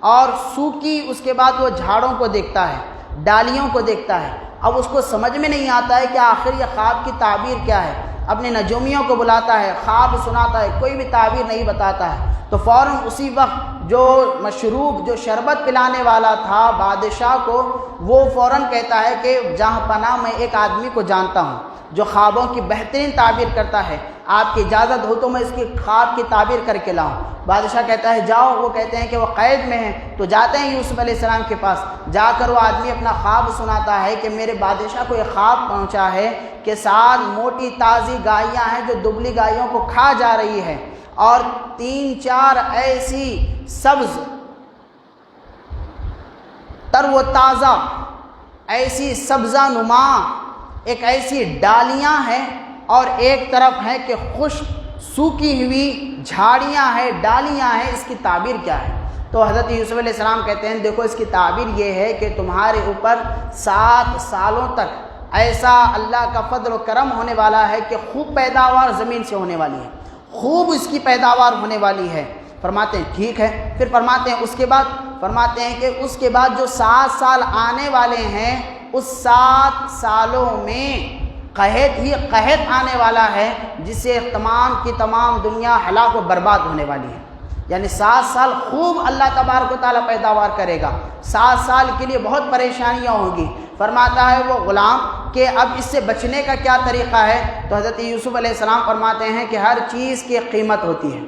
اور سوکھی اس کے بعد وہ جھاڑوں کو دیکھتا ہے، ڈالیوں کو دیکھتا ہے۔ اب اس کو سمجھ میں نہیں آتا ہے کہ آخر یہ خواب کی تعبیر کیا ہے۔ اپنے نجومیوں کو بلاتا ہے، خواب سناتا ہے، کوئی بھی تعبیر نہیں بتاتا ہے۔ تو فوراً اسی وقت جو مشروب، جو شربت پلانے والا تھا بادشاہ کو، وہ فوراً کہتا ہے کہ جہاں پناہ میں ایک آدمی کو جانتا ہوں جو خوابوں کی بہترین تعبیر کرتا ہے، آپ کی اجازت ہو تو میں اس کی خواب کی تعبیر کر کے لاؤں۔ بادشاہ کہتا ہے جاؤ۔ وہ کہتے ہیں کہ وہ قید میں ہیں، تو جاتے ہیں یوسف علیہ السلام کے پاس۔ جا کر وہ آدمی اپنا خواب سناتا ہے کہ میرے بادشاہ کو یہ خواب پہنچا ہے کہ 7 موٹی تازی گائیاں ہیں جو دبلی گائیوں کو کھا جا رہی ہے، اور 3-4 ایسی سبز تر و تازہ ایسی سبزہ نما ایک ایسی ڈالیاں ہیں، اور ایک طرف ہے کہ خشک سوکھی ہوئی جھاڑیاں ہیں، ڈالیاں ہیں۔ اس کی تعبیر کیا ہے؟ تو حضرت یوسف علیہ السلام کہتے ہیں دیکھو اس کی تعبیر یہ ہے کہ تمہارے اوپر 7 سالوں تک ایسا اللہ کا فضل و کرم ہونے والا ہے کہ خوب پیداوار زمین سے ہونے والی ہے، خوب اس کی پیداوار ہونے والی ہے۔ فرماتے ہیں ٹھیک ہے۔ پھر فرماتے ہیں اس کے بعد، فرماتے ہیں کہ اس کے بعد جو 7 سال آنے والے ہیں، اس 7 سالوں میں قحط ہی قحط آنے والا ہے، جس سے تمام کی تمام دنیا ہلاک و برباد ہونے والی ہے۔ یعنی 7 سال خوب اللہ تبارک و تعالیٰ پیداوار کرے گا، 7 سال کے لیے بہت پریشانیاں ہوں گی۔ فرماتا ہے وہ غلام کہ اب اس سے بچنے کا کیا طریقہ ہے؟ تو حضرت یوسف علیہ السلام فرماتے ہیں کہ ہر چیز کی قیمت ہوتی ہے،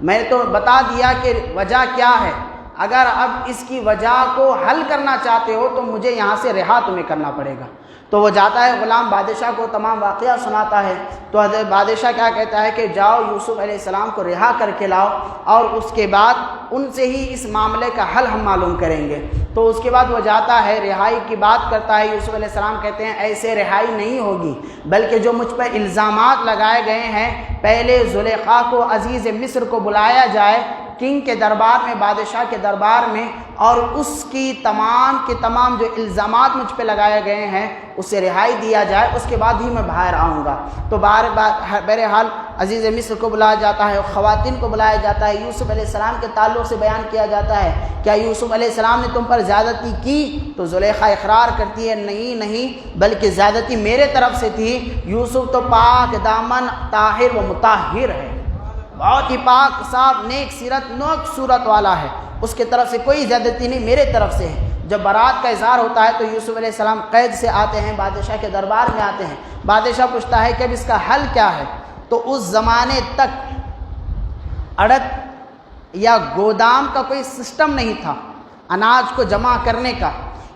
میں نے تو بتا دیا کہ وجہ کیا ہے، اگر اب اس کی وجہ کو حل کرنا چاہتے ہو تو مجھے یہاں سے رہا تمہیں کرنا پڑے گا۔ تو وہ جاتا ہے، غلام بادشاہ کو تمام واقعہ سناتا ہے، تو حضرت بادشاہ کیا کہتا ہے کہ جاؤ یوسف علیہ السلام کو رہا کر کے لاؤ، اور اس کے بعد ان سے ہی اس معاملے کا حل ہم معلوم کریں گے۔ تو اس کے بعد وہ جاتا ہے، رہائی کی بات کرتا ہے۔ یوسف علیہ السلام کہتے ہیں ایسے رہائی نہیں ہوگی، بلکہ جو مجھ پر الزامات لگائے گئے ہیں، پہلے زلیخا کو عزیز مصر کو بلایا جائے کنگ کے دربار میں، بادشاہ کے دربار میں، اور اس کی تمام کے تمام جو الزامات مجھ پہ لگائے گئے ہیں اسے رہائی دیا جائے، اس کے بعد ہی میں باہر آؤں گا۔ تو بہرحال عزیز مصر کو بلایا جاتا ہے، خواتین کو بلایا جاتا ہے، یوسف علیہ السلام کے تعلق سے بیان کیا جاتا ہے، کیا یوسف علیہ السلام نے تم پر زیادتی کی؟ تو زلیخا اقرار کرتی ہے نہیں، بلکہ زیادتی میرے طرف سے تھی، یوسف تو پاک دامن طاہر و مطہر ہے، بہت ہی پاک صاف نیک سیرت نوک صورت والا ہے، اس کی طرف سے کوئی زیادتی نہیں، میرے طرف سے ہے۔ جب برات کا اظہار ہوتا ہے تو یوسف علیہ السلام قید سے آتے ہیں، بادشاہ کے دربار میں آتے ہیں، بادشاہ پوچھتا ہے کہ اب اس کا حل کیا ہے؟ تو اس زمانے تک اڑت یا گودام کا کوئی سسٹم نہیں تھا اناج کو جمع کرنے کا۔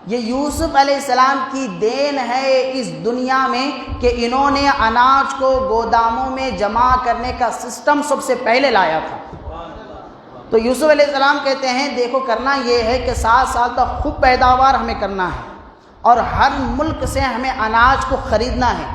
یہ یوسف علیہ السلام کی دین ہے اس دنیا میں کہ انہوں نے اناج کو گوداموں میں جمع کرنے کا سسٹم سب سے پہلے لایا تھا۔ تو یوسف علیہ السلام کہتے ہیں دیکھو کرنا یہ ہے کہ 7 سال تک خوب پیداوار ہمیں کرنا ہے، اور ہر ملک سے ہمیں اناج کو خریدنا ہے،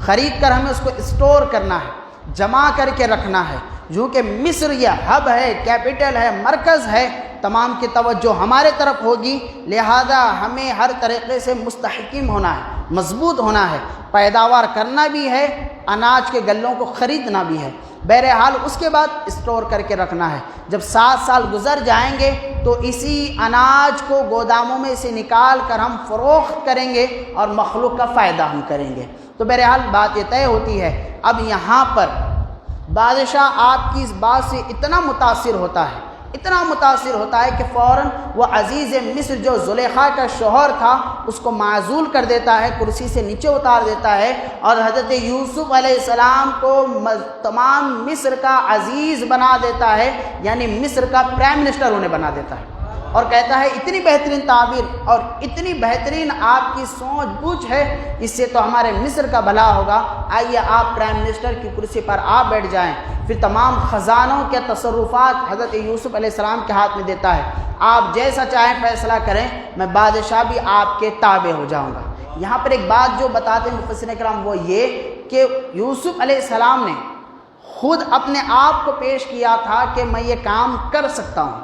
خرید کر ہمیں اس کو اسٹور کرنا ہے، جمع کر کے رکھنا ہے، جو کہ مصر یہ ہب ہے، کیپٹل ہے، مرکز ہے، تمام کی توجہ ہمارے طرف ہوگی، لہذا ہمیں ہر طریقے سے مستحکم ہونا ہے، مضبوط ہونا ہے، پیداوار کرنا بھی ہے، اناج کے گلوں کو خریدنا بھی ہے۔ بہرحال اس کے بعد اسٹور کر کے رکھنا ہے۔ جب 7 سال گزر جائیں گے تو اسی اناج کو گوداموں میں سے نکال کر ہم فروخت کریں گے اور مخلوق کا فائدہ ہم کریں گے۔ تو بہرحال بات یہ طے ہوتی ہے۔ اب یہاں پر بادشاہ آپ کی اس بات سے اتنا متاثر ہوتا ہے کہ فوراً وہ عزیز مصر جو زلیخا کا شوہر تھا اس کو معزول کر دیتا ہے، کرسی سے نیچے اتار دیتا ہے، اور حضرت یوسف علیہ السلام کو تمام مصر کا عزیز بنا دیتا ہے، یعنی مصر کا پرائم منسٹر انہیں بنا دیتا ہے، اور کہتا ہے اتنی بہترین تعبیر اور اتنی بہترین آپ کی سوچ بوجھ ہے، اس سے تو ہمارے مصر کا بھلا ہوگا، آئیے آپ پرائم منسٹر کی کرسی پر آپ بیٹھ جائیں۔ پھر تمام خزانوں کے تصرفات حضرت یوسف علیہ السلام کے ہاتھ میں دیتا ہے، آپ جیسا چاہیں فیصلہ کریں، میں بادشاہ بھی آپ کے تابع ہو جاؤں گا۔ یہاں پر ایک بات جو بتاتے ہیں مفسرین کرام وہ یہ کہ یوسف علیہ السلام نے خود اپنے آپ کو پیش کیا تھا کہ میں یہ کام کر سکتا ہوں،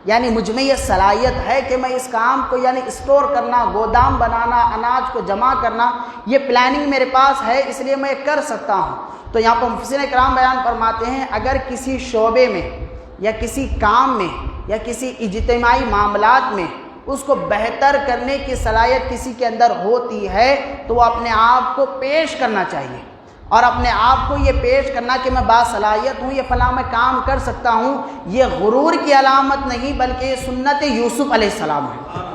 یعنی مجھ میں یہ صلاحیت ہے کہ میں اس کام کو یعنی اسٹور کرنا، گودام بنانا، اناج کو جمع کرنا، یہ پلاننگ میرے پاس ہے، اس لیے میں کر سکتا ہوں۔ تو یہاں پر مفسرین کرام بیان فرماتے ہیں اگر کسی شعبے میں یا کسی کام میں یا کسی اجتماعی معاملات میں اس کو بہتر کرنے کی صلاحیت کسی کے اندر ہوتی ہے تو وہ اپنے آپ کو پیش کرنا چاہیے، اور اپنے آپ کو یہ پیش کرنا کہ میں باصلاحیت ہوں، یہ فلاں میں کام کر سکتا ہوں، یہ غرور کی علامت نہیں بلکہ یہ سنت یوسف علیہ السلام ہے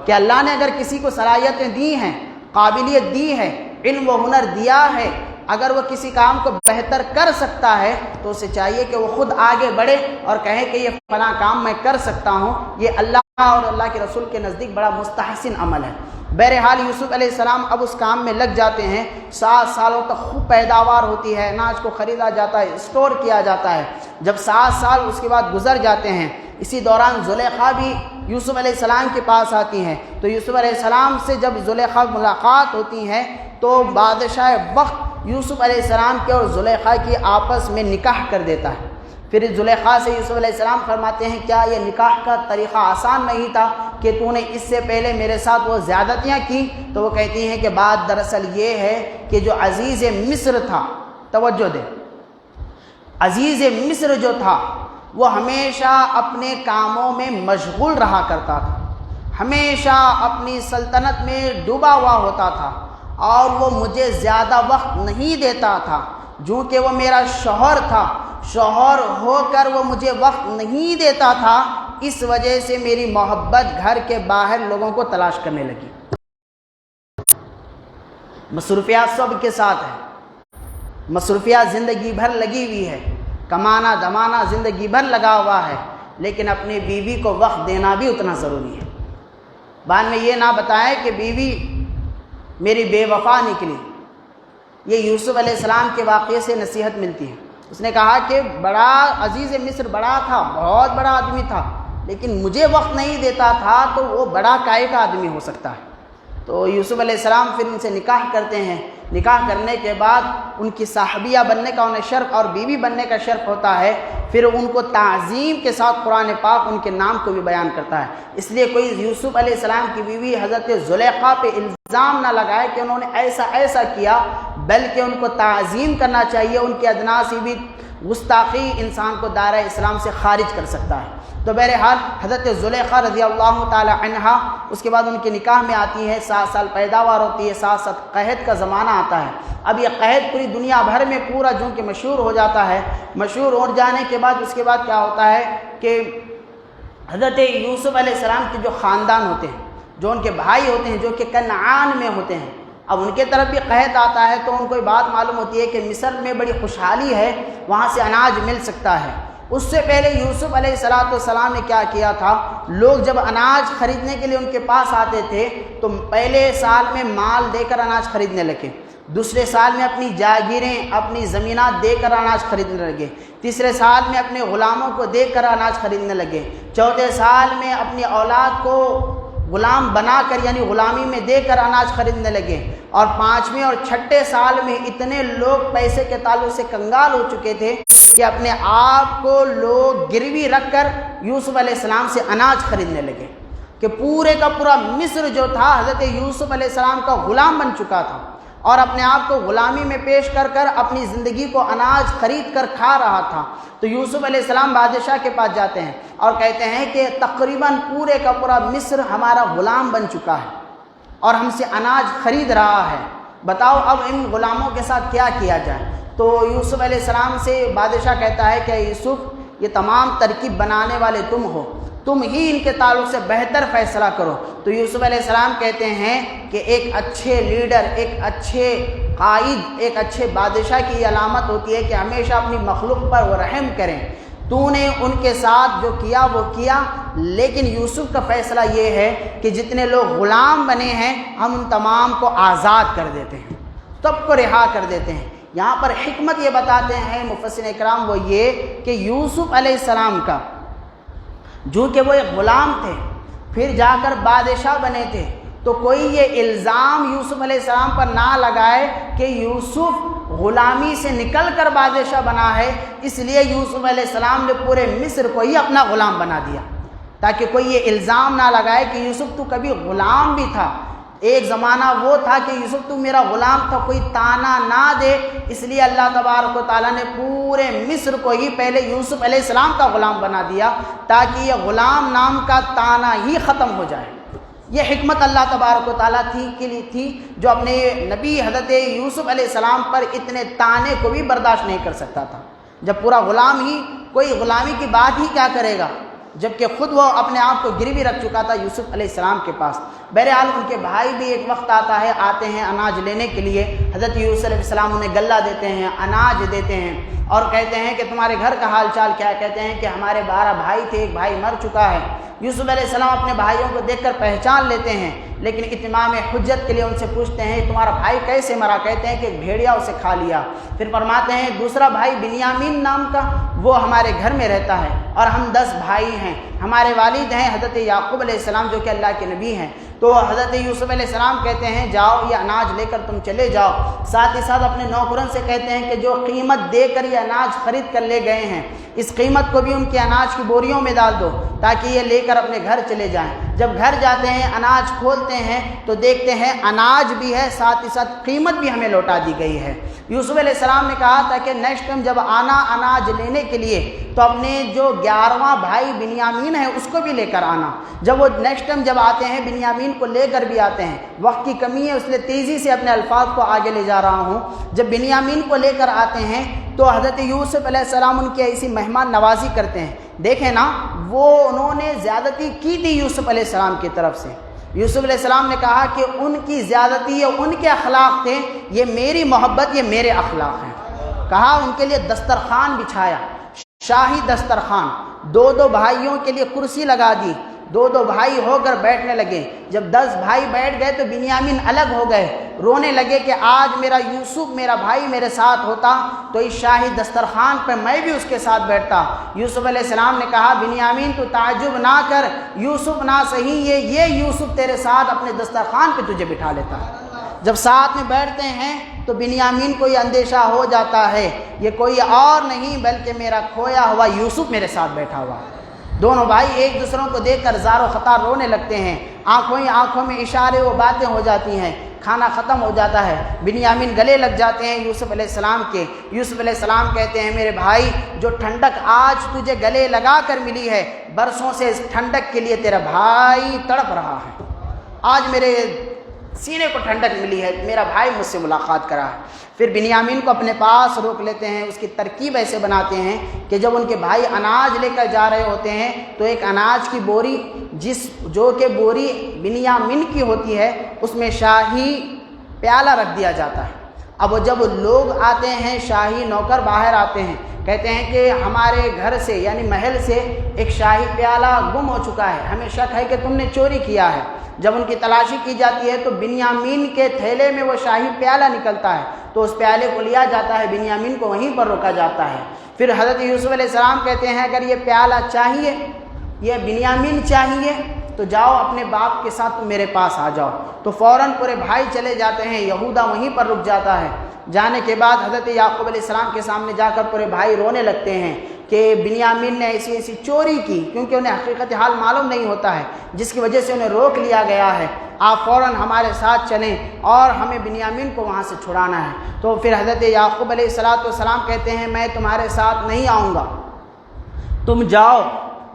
کہ اللہ نے اگر کسی کو صلاحیتیں دی ہیں، قابلیت دی ہے، علم و ہنر دیا ہے، اگر وہ کسی کام کو بہتر کر سکتا ہے تو اسے چاہیے کہ وہ خود آگے بڑھے اور کہے کہ یہ فلاں کام میں کر سکتا ہوں، یہ اللہ اور اللہ کے رسول کے نزدیک بڑا مستحسن عمل ہے۔ بہرحال یوسف علیہ السلام اب اس کام میں لگ جاتے ہیں، 7 سالوں تک خوب پیداوار ہوتی ہے، اناج کو خریدا جاتا ہے، اسٹور کیا جاتا ہے۔ جب 7 سال اس کے بعد گزر جاتے ہیں، اسی دوران زلیخا بھی یوسف علیہ السلام کے پاس آتی ہیں، تو یوسف علیہ السلام سے جب زلیخا ملاقات ہوتی ہیں تو بادشاہ وقت یوسف علیہ السلام کے اور زلیخا کی آپس میں نکاح کر دیتا ہے۔ پھر زلیخا سے یوسف علیہ السلام فرماتے ہیں کیا یہ نکاح کا طریقہ آسان نہیں تھا کہ تو نے اس سے پہلے میرے ساتھ وہ زیادتیاں کی؟ تو وہ کہتی ہیں کہ بات دراصل یہ ہے کہ جو عزیز مصر تھا، توجہ دے، عزیز مصر جو تھا وہ ہمیشہ اپنے کاموں میں مشغول رہا کرتا تھا، ہمیشہ اپنی سلطنت میں ڈوبا ہوا ہوتا تھا، اور وہ مجھے زیادہ وقت نہیں دیتا تھا، جو کہ وہ میرا شوہر تھا، شوہر ہو کر وہ مجھے وقت نہیں دیتا تھا، اس وجہ سے میری محبت گھر کے باہر لوگوں کو تلاش کرنے لگی۔ مصروفیات سب کے ساتھ ہے، مصروفیات زندگی بھر لگی ہوئی ہے، کمانا دمانا زندگی بھر لگا ہوا ہے، لیکن اپنی بیوی کو وقت دینا بھی اتنا ضروری ہے۔ بعد میں یہ نہ بتائیں کہ بیوی میری بے وفا نکلی۔ یہ یوسف علیہ السلام کے واقعے سے نصیحت ملتی ہے۔ اس نے کہا کہ بڑا عزیز مصر بڑا تھا، بہت بڑا آدمی تھا، لیکن مجھے وقت نہیں دیتا تھا، تو وہ بڑا کائے کا آدمی ہو سکتا ہے۔ تو یوسف علیہ السلام پھر ان سے نکاح کرتے ہیں۔ نکاح کرنے کے بعد ان کی صاحبیہ بننے کا انہیں شرف اور بیوی بننے کا شرف ہوتا ہے۔ پھر ان کو تعظیم کے ساتھ قرآن پاک ان کے نام کو بھی بیان کرتا ہے۔ اس لیے کوئی یوسف علیہ السلام کی بیوی حضرت زلیخا پہ الزام نہ لگائے کہ انہوں نے ایسا کیا، بلکہ ان کو تعظیم کرنا چاہیے۔ ان کے ادنا سی بھی گستاخی انسان کو دائرہ اسلام سے خارج کر سکتا ہے۔ تو بہرحال حضرت زلیخا رضی اللہ تعالی عنہا اس کے بعد ان کے نکاح میں آتی ہے، 7 سال پیداوار ہوتی ہے، 7 سال قحط کا زمانہ آتا ہے۔ اب یہ قحط پوری دنیا بھر میں پورا جو کہ مشہور ہو جاتا ہے۔ مشہور ہو جانے کے بعد اس کے بعد کیا ہوتا ہے کہ حضرت یوسف علیہ السلام کے جو خاندان ہوتے ہیں، جو ان کے بھائی ہوتے ہیں، جو کہ کنعان میں ہوتے ہیں، اب ان کے طرف بھی قحط آتا ہے، تو ان کو یہ بات معلوم ہوتی ہے کہ مصر میں بڑی خوشحالی ہے، وہاں سے اناج مل سکتا ہے۔ اس سے پہلے یوسف علیہ السلام نے کیا کیا تھا، لوگ جب اناج خریدنے کے لیے ان کے پاس آتے تھے تو پہلے سال میں مال دے کر اناج خریدنے لگے، دوسرے سال میں اپنی جاگیریں اپنی زمینات دے کر اناج خریدنے لگے، تیسرے سال میں اپنے غلاموں کو دے کر اناج خریدنے لگے، چوتھے سال میں اپنی اولاد کو غلام بنا کر یعنی غلامی میں دے کر اناج خریدنے لگے، اور 5ویں اور 6ٹھے سال میں اتنے لوگ پیسے کے تعلق سے کنگال ہو چکے تھے کہ اپنے آپ کو لوگ گروی رکھ کر یوسف علیہ السلام سے اناج خریدنے لگے، کہ پورے کا پورا مصر جو تھا حضرت یوسف علیہ السلام کا غلام بن چکا تھا، اور اپنے آپ کو غلامی میں پیش کر کر اپنی زندگی کو اناج خرید کر کھا رہا تھا۔ تو یوسف علیہ السلام بادشاہ کے پاس جاتے ہیں اور کہتے ہیں کہ تقریباً پورے کا پورا مصر ہمارا غلام بن چکا ہے اور ہم سے اناج خرید رہا ہے، بتاؤ اب ان غلاموں کے ساتھ کیا کیا جائے۔ تو یوسف علیہ السلام سے بادشاہ کہتا ہے کہ یوسف، یہ تمام ترکیب بنانے والے تم ہو، تم ہی ان کے تعلق سے بہتر فیصلہ کرو۔ تو یوسف علیہ السلام کہتے ہیں کہ ایک اچھے لیڈر، ایک اچھے قائد، ایک اچھے بادشاہ کی یہ علامت ہوتی ہے کہ ہمیشہ اپنی مخلوق پر وہ رحم کریں۔ تو نے ان کے ساتھ جو کیا وہ کیا، لیکن یوسف کا فیصلہ یہ ہے کہ جتنے لوگ غلام بنے ہیں ہم ان تمام کو آزاد کر دیتے ہیں، سب کو رہا کر دیتے ہیں۔ یہاں پر حکمت یہ بتاتے ہیں مفسرین اکرام، وہ یہ کہ یوسف علیہ السلام کا جو کہ وہ ایک غلام تھے، پھر جا کر بادشاہ بنے تھے، تو کوئی یہ الزام یوسف علیہ السلام پر نہ لگائے کہ یوسف غلامی سے نکل کر بادشاہ بنا ہے، اس لیے یوسف علیہ السلام نے پورے مصر کو ہی اپنا غلام بنا دیا، تاکہ کوئی یہ الزام نہ لگائے کہ یوسف تو کبھی غلام بھی تھا، ایک زمانہ وہ تھا کہ یوسف تو میرا غلام تھا، کوئی تانا نہ دے۔ اس لیے اللہ تبارک و تعالیٰ نے پورے مصر کو ہی پہلے یوسف علیہ السلام کا غلام بنا دیا، تاکہ یہ غلام نام کا تانا ہی ختم ہو جائے۔ یہ حکمت اللہ تبارک و تعالیٰ تھی جو اپنے نبی حضرت یوسف علیہ السلام پر اتنے تانے کو بھی برداشت نہیں کر سکتا تھا، جب پورا غلام ہی کوئی غلامی کی بات ہی کیا کرے گا، جبکہ خود وہ اپنے آپ کو گروی رکھ چکا تھا یوسف علیہ السلام کے پاس۔ بہرحال ان کے بھائی بھی ایک وقت آتے ہیں اناج لینے کے لیے، حضرت یوسف علیہ السلام انہیں غلہ دیتے ہیں، اناج دیتے ہیں، اور کہتے ہیں کہ تمہارے گھر کا حال چال کیا ہے؟ کہتے ہیں کہ ہمارے 12 بھائی تھے، ایک بھائی مر چکا ہے۔ یوسف علیہ السلام اپنے بھائیوں کو دیکھ کر پہچان لیتے ہیں، لیکن اتمام حجت کے لیے ان سے پوچھتے ہیں تمہارا بھائی کیسے مرا؟ کہتے ہیں کہ ایک بھیڑیا اسے کھا لیا۔ پھر فرماتے ہیں دوسرا بھائی بنیامین نام کا، وہ ہمارے گھر میں رہتا ہے، اور ہم 10 بھائی ہیں، ہمارے والد ہیں حضرت یعقوب علیہ السلام جو کہ اللہ کے نبی ہیں۔ تو حضرت یوسف علیہ السلام کہتے ہیں جاؤ یہ اناج لے کر تم چلے جاؤ، ساتھ ہی ساتھ اپنے نوکرن سے کہتے ہیں کہ جو قیمت دے کر یہ اناج خرید کر لے گئے ہیں اس قیمت کو بھی ان کے اناج کی بوریوں میں ڈال دو تاکہ یہ لے کر اپنے گھر چلے جائیں۔ جب گھر جاتے ہیں اناج کھولتے ہیں تو دیکھتے ہیں اناج بھی ہے، ساتھ ہی ساتھ قیمت بھی ہمیں لوٹا دی گئی ہے۔ یوسف علیہ السلام نے کہا تھا کہ نیکسٹ ٹائم جب آنا اناج لینے کے لیے تو اپنے جو 11واں بھائی بنیامین ہے اس کو بھی لے کر آنا۔ جب وہ نیکسٹ ٹائم جب آتے ہیں بنیامین کو لے کر بھی آتے ہیں، وقت کی کمی ہے اس لیے تیزی سے اپنے الفاظ کو آگے لے جا رہا ہوں۔ جب بنیامین کو لے کر آتے ہیں تو حضرت یوسف علیہ السلام ان کی ایسی مہمان نوازی کرتے ہیں. دیکھیں نا, وہ انہوں نے زیادتی کی تھی یوسف علیہ السلام کی طرف سے. یوسف علیہ السلام نے کہا کہ ان کی زیادتی یہ ان کے اخلاق تھے, یہ میری محبت, یہ میرے اخلاق ہیں. کہا ان کے لیے دسترخوان بچھایا, شاہی دسترخوان, دو بھائیوں کے لیے کرسی لگا دی, دو بھائی ہو کر بیٹھنے لگے. جب 10 بھائی بیٹھ گئے تو بنیامین الگ ہو گئے, رونے لگے کہ آج میرا یوسف میرا بھائی میرے ساتھ ہوتا تو اس شاہی دسترخوان پہ میں بھی اس کے ساتھ بیٹھتا. یوسف علیہ السلام نے کہا بنیامین تو تعجب نہ کر, یوسف نہ صحیح یہ یوسف تیرے ساتھ اپنے دسترخوان پہ تجھے بٹھا لیتا ہے. جب ساتھ میں بیٹھتے ہیں تو بنیامین کو یہ اندیشہ ہو جاتا ہے یہ کوئی اور نہیں بلکہ میرا کھویا ہوا یوسف میرے ساتھ بیٹھا ہوا. دونوں بھائی ایک دوسروں کو دیکھ کر زار و خطار رونے لگتے ہیں, آنکھوں میں اشارے و باتیں ہو جاتی ہیں. کھانا ختم ہو جاتا ہے, بنیامین گلے لگ جاتے ہیں یوسف علیہ السلام کے. یوسف علیہ السلام کہتے ہیں میرے بھائی جو ٹھنڈک آج تجھے گلے لگا کر ملی ہے, برسوں سے اس ٹھنڈک کے لیے تیرا بھائی تڑپ رہا ہے. آج میرے سینے کو ٹھنڈک ملی ہے, میرا بھائی مجھ سے ملاقات کرا ہے. پھر بنیامین کو اپنے پاس روک لیتے ہیں. اس کی ترکیب ایسے بناتے ہیں کہ جب ان کے بھائی اناج لے کر جا رہے ہوتے ہیں تو ایک اناج کی بوری جو کہ بوری بنیامین کی ہوتی ہے اس میں شاہی پیالہ رکھ دیا جاتا ہے. اب وہ جب لوگ آتے ہیں, شاہی نوکر باہر آتے ہیں, کہتے ہیں کہ ہمارے گھر سے یعنی محل سے ایک شاہی پیالہ گم ہو چکا ہے, ہمیں شک ہے کہ تم نے چوری کیا ہے. جب ان کی تلاشی کی جاتی ہے تو بنیامین کے تھیلے میں وہ شاہی پیالہ نکلتا ہے, تو اس پیالے کو لیا جاتا ہے, بنیامین کو وہیں پر روکا جاتا ہے. پھر حضرت یوسف علیہ السلام کہتے ہیں اگر یہ پیالہ چاہیے, یہ بنیامین چاہیے تو جاؤ اپنے باپ کے ساتھ تم میرے پاس آ جاؤ. تو فوراً پورے بھائی چلے جاتے ہیں, یہودا وہیں پر رک جاتا ہے. جانے کے بعد حضرت یعقوب علیہ السلام کے سامنے جا کر پورے بھائی رونے لگتے ہیں کہ بنیامین نے ایسی چوری کی, کیونکہ انہیں حقیقت حال معلوم نہیں ہوتا ہے جس کی وجہ سے انہیں روک لیا گیا ہے. آپ فوراً ہمارے ساتھ چلیں اور ہمیں بنیامین کو وہاں سے چھڑانا ہے. تو پھر حضرت یعقوب علیہ السلام کہتے ہیں میں تمہارے ساتھ نہیں آؤں گا, تم جاؤ,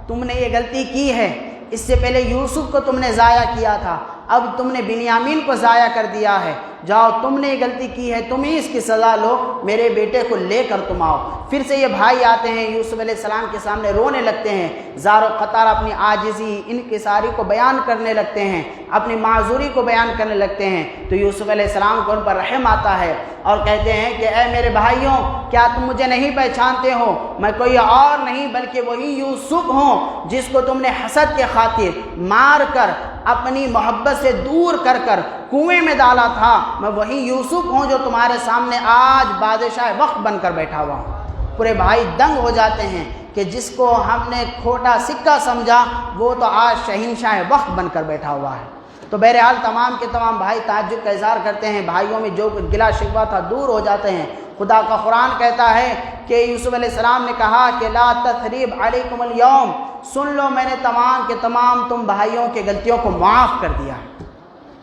تم نے یہ غلطی کی ہے. اس سے پہلے یوسف کو تم نے ضائع کیا تھا, اب تم نے بنیامین کو ضائع کر دیا ہے. جاؤ, تم نے یہ غلطی کی ہے, تم ہی اس کی سزا لو, میرے بیٹے کو لے کر تم آؤ. پھر سے یہ بھائی آتے ہیں, یوسف علیہ السلام کے سامنے رونے لگتے ہیں, زار و قطار اپنی عاجزی انکساری کو بیان کرنے لگتے ہیں, اپنی معذوری کو بیان کرنے لگتے ہیں. تو یوسف علیہ السلام کو ان پر رحم آتا ہے اور کہتے ہیں کہ اے میرے بھائیوں, کیا تم مجھے نہیں پہچانتے ہو؟ میں کوئی اور نہیں بلکہ وہی یوسف ہوں جس کو تم نے حسد کے خاطر مار کر اپنی محبت سے دور کر کر کنویں میں ڈالا تھا. میں وہی یوسف ہوں جو تمہارے سامنے آج بادشاہ وقت بن کر بیٹھا ہوا ہوں. پورے بھائی دنگ ہو جاتے ہیں کہ جس کو ہم نے کھوٹا سکہ سمجھا وہ تو آج شہنشاہ وقت بن کر بیٹھا ہوا ہے. تو بہرحال تمام کے تمام بھائی تعجب کا اظہار کرتے ہیں, بھائیوں میں جو گلا شکوہ تھا دور ہو جاتے ہیں. خدا کا قرآن کہتا ہے کہ یوسف علیہ السلام نے کہا کہ لا تثریب علیکم اليوم, سن لو میں نے تمام کے تمام تم بھائیوں کے غلطیوں کو معاف کر دیا.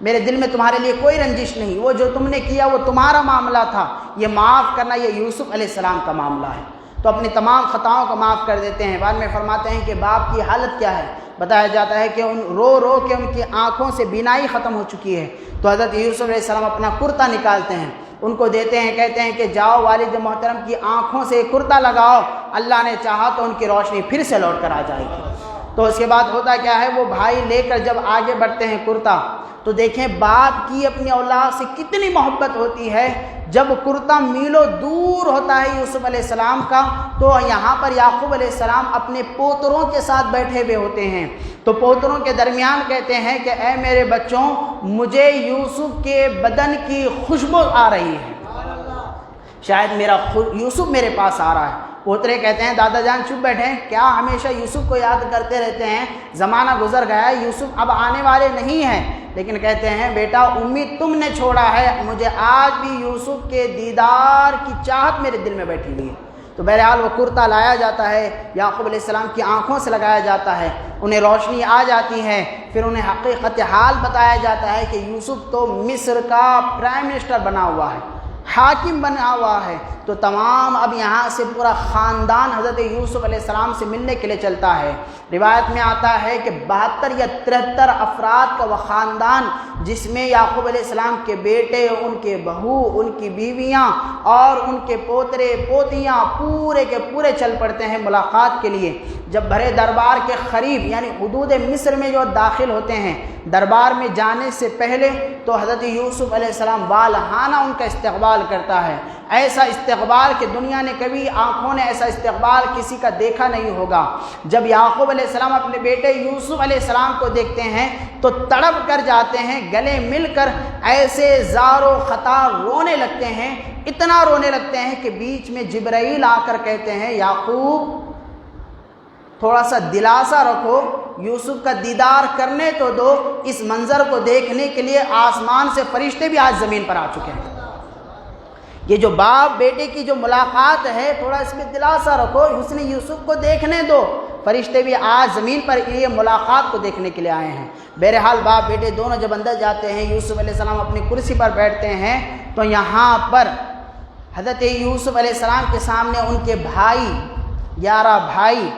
میرے دل میں تمہارے لیے کوئی رنجش نہیں, وہ جو تم نے کیا وہ تمہارا معاملہ تھا, یہ معاف کرنا یہ یوسف علیہ السلام کا معاملہ ہے. تو اپنی تمام خطاؤں کو معاف کر دیتے ہیں. بعد میں فرماتے ہیں کہ باپ کی حالت کیا ہے, بتایا جاتا ہے کہ رو کے ان کی آنکھوں سے بینائی ختم ہو چکی ہے. تو حضرت یوسف علیہ السلام اپنا کرتا نکالتے ہیں, ان کو دیتے ہیں, کہتے ہیں کہ جاؤ والد محترم کی آنکھوں سے کرتا لگاؤ, اللہ نے چاہا تو ان کی روشنی پھر سے لوٹ کر آ جائے گی. تو اس کے بعد ہوتا کیا ہے, وہ بھائی لے کر جب آگے بڑھتے ہیں کرتا, تو دیکھیں باپ کی اپنی اولاد سے کتنی محبت ہوتی ہے. جب کرتا میلوں دور ہوتا ہے یوسف علیہ السلام کا, تو یہاں پر یعقوب علیہ السلام اپنے پوتروں کے ساتھ بیٹھے ہوئے ہوتے ہیں. تو پوتروں کے درمیان کہتے ہیں کہ اے میرے بچوں, مجھے یوسف کے بدن کی خوشبو آ رہی ہے, شاید میرا یوسف میرے پاس آ رہا ہے. پوترے کہتے ہیں دادا جان چپ بیٹھیں, کیا ہمیشہ یوسف کو یاد کرتے رہتے ہیں؟ زمانہ گزر گیا ہے, یوسف اب آنے والے نہیں ہیں. لیکن کہتے ہیں بیٹا امید تم نے چھوڑا ہے, مجھے آج بھی یوسف کے دیدار کی چاہت میرے دل میں بیٹھی ہوئی ہے. تو بہرحال وہ کرتا لایا جاتا ہے, یعقوب علیہ السلام کی آنکھوں سے لگایا جاتا ہے, انہیں روشنی آ جاتی ہے. پھر انہیں حقیقت حال بتایا جاتا ہے کہ یوسف تو مصر کا پرائم منسٹر بنا ہوا ہے, حاکم بنا ہوا ہے، تو تمام اب یہاں سے پورا خاندان حضرت یوسف علیہ السلام سے ملنے کے لیے چلتا ہے۔ روایت میں آتا ہے کہ 72 یا 73 افراد کا وہ خاندان، جس میں یعقوب علیہ السلام کے بیٹے، ان کے بہو، ان کی بیویاں اور ان کے پوترے پوتیاں پورے کے پورے چل پڑتے ہیں ملاقات کے لیے۔ جب بھرے دربار کے قریب یعنی حدود مصر میں جو داخل ہوتے ہیں، دربار میں جانے سے پہلے تو حضرت یوسف علیہ السلام والہانہ ان کا استقبال کرتا ہے۔ ایسا استقبال کہ دنیا نے کبھی آنکھوں نے ایسا استقبال کسی کا دیکھا نہیں ہوگا۔ جب یعقوب علیہ السلام اپنے بیٹے یوسف علیہ السلام کو دیکھتے ہیں تو تڑپ کر جاتے ہیں، گلے مل کر ایسے زار و خطا رونے لگتے ہیں، اتنا رونے لگتے ہیں کہ بیچ میں جبرائیل آ کر کہتے ہیں یعقوب تھوڑا سا دلاسا رکھو، یوسف کا دیدار کرنے تو دو، اس منظر کو دیکھنے کے لیے آسمان سے فرشتے بھی آج زمین پر آ چکے ہیں۔ یہ جو باپ بیٹے کی جو ملاقات ہے، تھوڑا اس میں دلاسا رکھو، حسن یوسف کو دیکھنے دو، فرشتے بھی آج زمین پر یہ ملاقات کو دیکھنے کے لیے آئے ہیں۔ بہرحال باپ بیٹے دونوں جب اندر جاتے ہیں، یوسف علیہ السلام اپنی کرسی پر بیٹھتے ہیں تو یہاں پر حضرت یوسف علیہ السلام کے سامنے ان کے بھائی 11 بھائی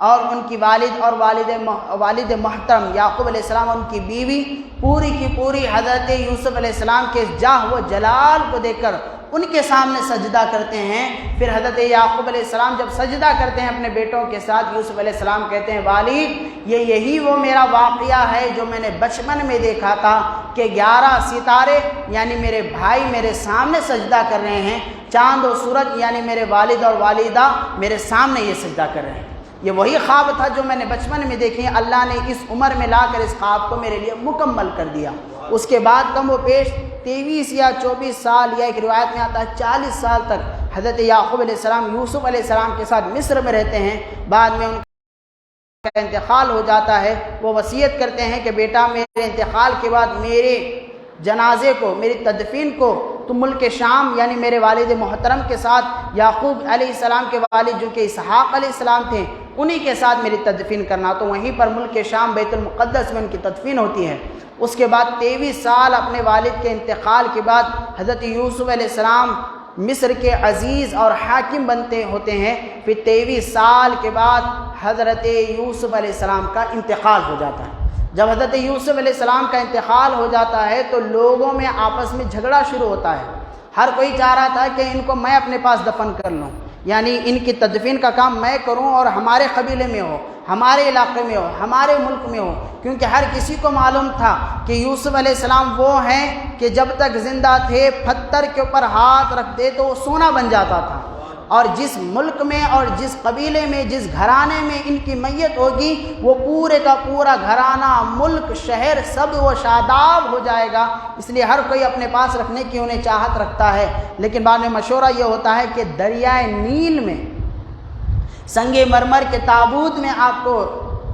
اور ان کی والد اور والد محترم یعقوب علیہ السلام اور ان کی بیوی پوری کی پوری حضرت یوسف علیہ السلام کے جاہ و جلال کو دیکھ کر ان کے سامنے سجدہ کرتے ہیں۔ پھر حضرت یعقوب علیہ السلام جب سجدہ کرتے ہیں اپنے بیٹوں کے ساتھ، یوسف علیہ السلام کہتے ہیں والد یہی وہ میرا واقعہ ہے جو میں نے بچپن میں دیکھا تھا کہ 11 ستارے یعنی میرے بھائی میرے سامنے سجدہ کر رہے ہیں، چاند و سورج یعنی میرے والد اور والدہ میرے سامنے یہ سجدہ کر رہے ہیں۔ یہ وہی خواب تھا جو میں نے بچپن میں دیکھی، اللہ نے اس عمر میں لا کر اس خواب کو میرے لیے مکمل کر دیا۔ اس کے بعد کم و بیش 23 یا 24 سال یا ایک روایت میں آتا ہے 40 سال تک حضرت یعقوب علیہ السلام یوسف علیہ السلام کے ساتھ مصر میں رہتے ہیں۔ بعد میں ان کا انتقال ہو جاتا ہے۔ وہ وصیت کرتے ہیں کہ بیٹا میرے انتقال کے بعد میرے جنازے کو، میری تدفین کو تو ملک شام یعنی میرے والد محترم کے ساتھ، یعقوب علیہ السلام کے والد جو کہ اسحاق علیہ السلام تھے انہی کے ساتھ میری تدفین کرنا، تو وہیں پر ملک شام بیت المقدس میں ان کی تدفین ہوتی ہے۔ اس کے بعد 23 سال اپنے والد کے انتقال کے بعد حضرت یوسف علیہ السلام مصر کے عزیز اور حاکم بنتے ہوتے ہیں۔ پھر 23 سال کے بعد حضرت یوسف علیہ السلام کا انتقال ہو جاتا ہے۔ جب حضرت یوسف علیہ السلام کا انتقال ہو جاتا ہے تو لوگوں میں آپس میں جھگڑا شروع ہوتا ہے۔ ہر کوئی چاہ رہا تھا کہ ان کو میں اپنے پاس دفن کر لوں، یعنی ان کی تدفین کا کام میں کروں اور ہمارے قبیلے میں ہو، ہمارے علاقے میں ہو، ہمارے ملک میں ہو، کیونکہ ہر کسی کو معلوم تھا کہ یوسف علیہ السلام وہ ہیں کہ جب تک زندہ تھے پتھر کے اوپر ہاتھ رکھتے تو وہ سونا بن جاتا تھا، اور جس ملک میں اور جس قبیلے میں جس گھرانے میں ان کی میت ہوگی وہ پورے کا پورا گھرانہ، ملک، شہر سب وہ شاداب ہو جائے گا، اس لیے ہر کوئی اپنے پاس رکھنے کی انہیں چاہت رکھتا ہے۔ لیکن بعد میں مشورہ یہ ہوتا ہے کہ دریائے نیل میں سنگ مرمر کے تابوت میں آپ کو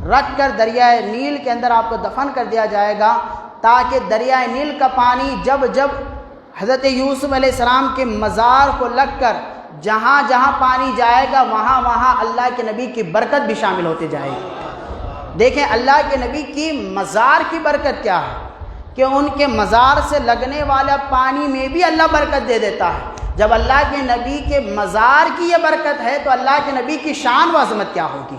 رکھ کر دریائے نیل کے اندر آپ کو دفن کر دیا جائے گا، تاکہ دریائے نیل کا پانی جب جب حضرت یوسف علیہ السلام کے مزار کو لگ کر جہاں جہاں پانی جائے گا وہاں وہاں اللہ کے نبی کی برکت بھی شامل ہوتی جائے گی۔ دیکھیں اللہ کے نبی کی مزار کی برکت کیا ہے کہ ان کے مزار سے لگنے والا پانی میں بھی اللہ برکت دے دیتا ہے۔ جب اللہ کے نبی کے مزار کی یہ برکت ہے تو اللہ کے نبی کی شان و عظمت کیا ہوگی۔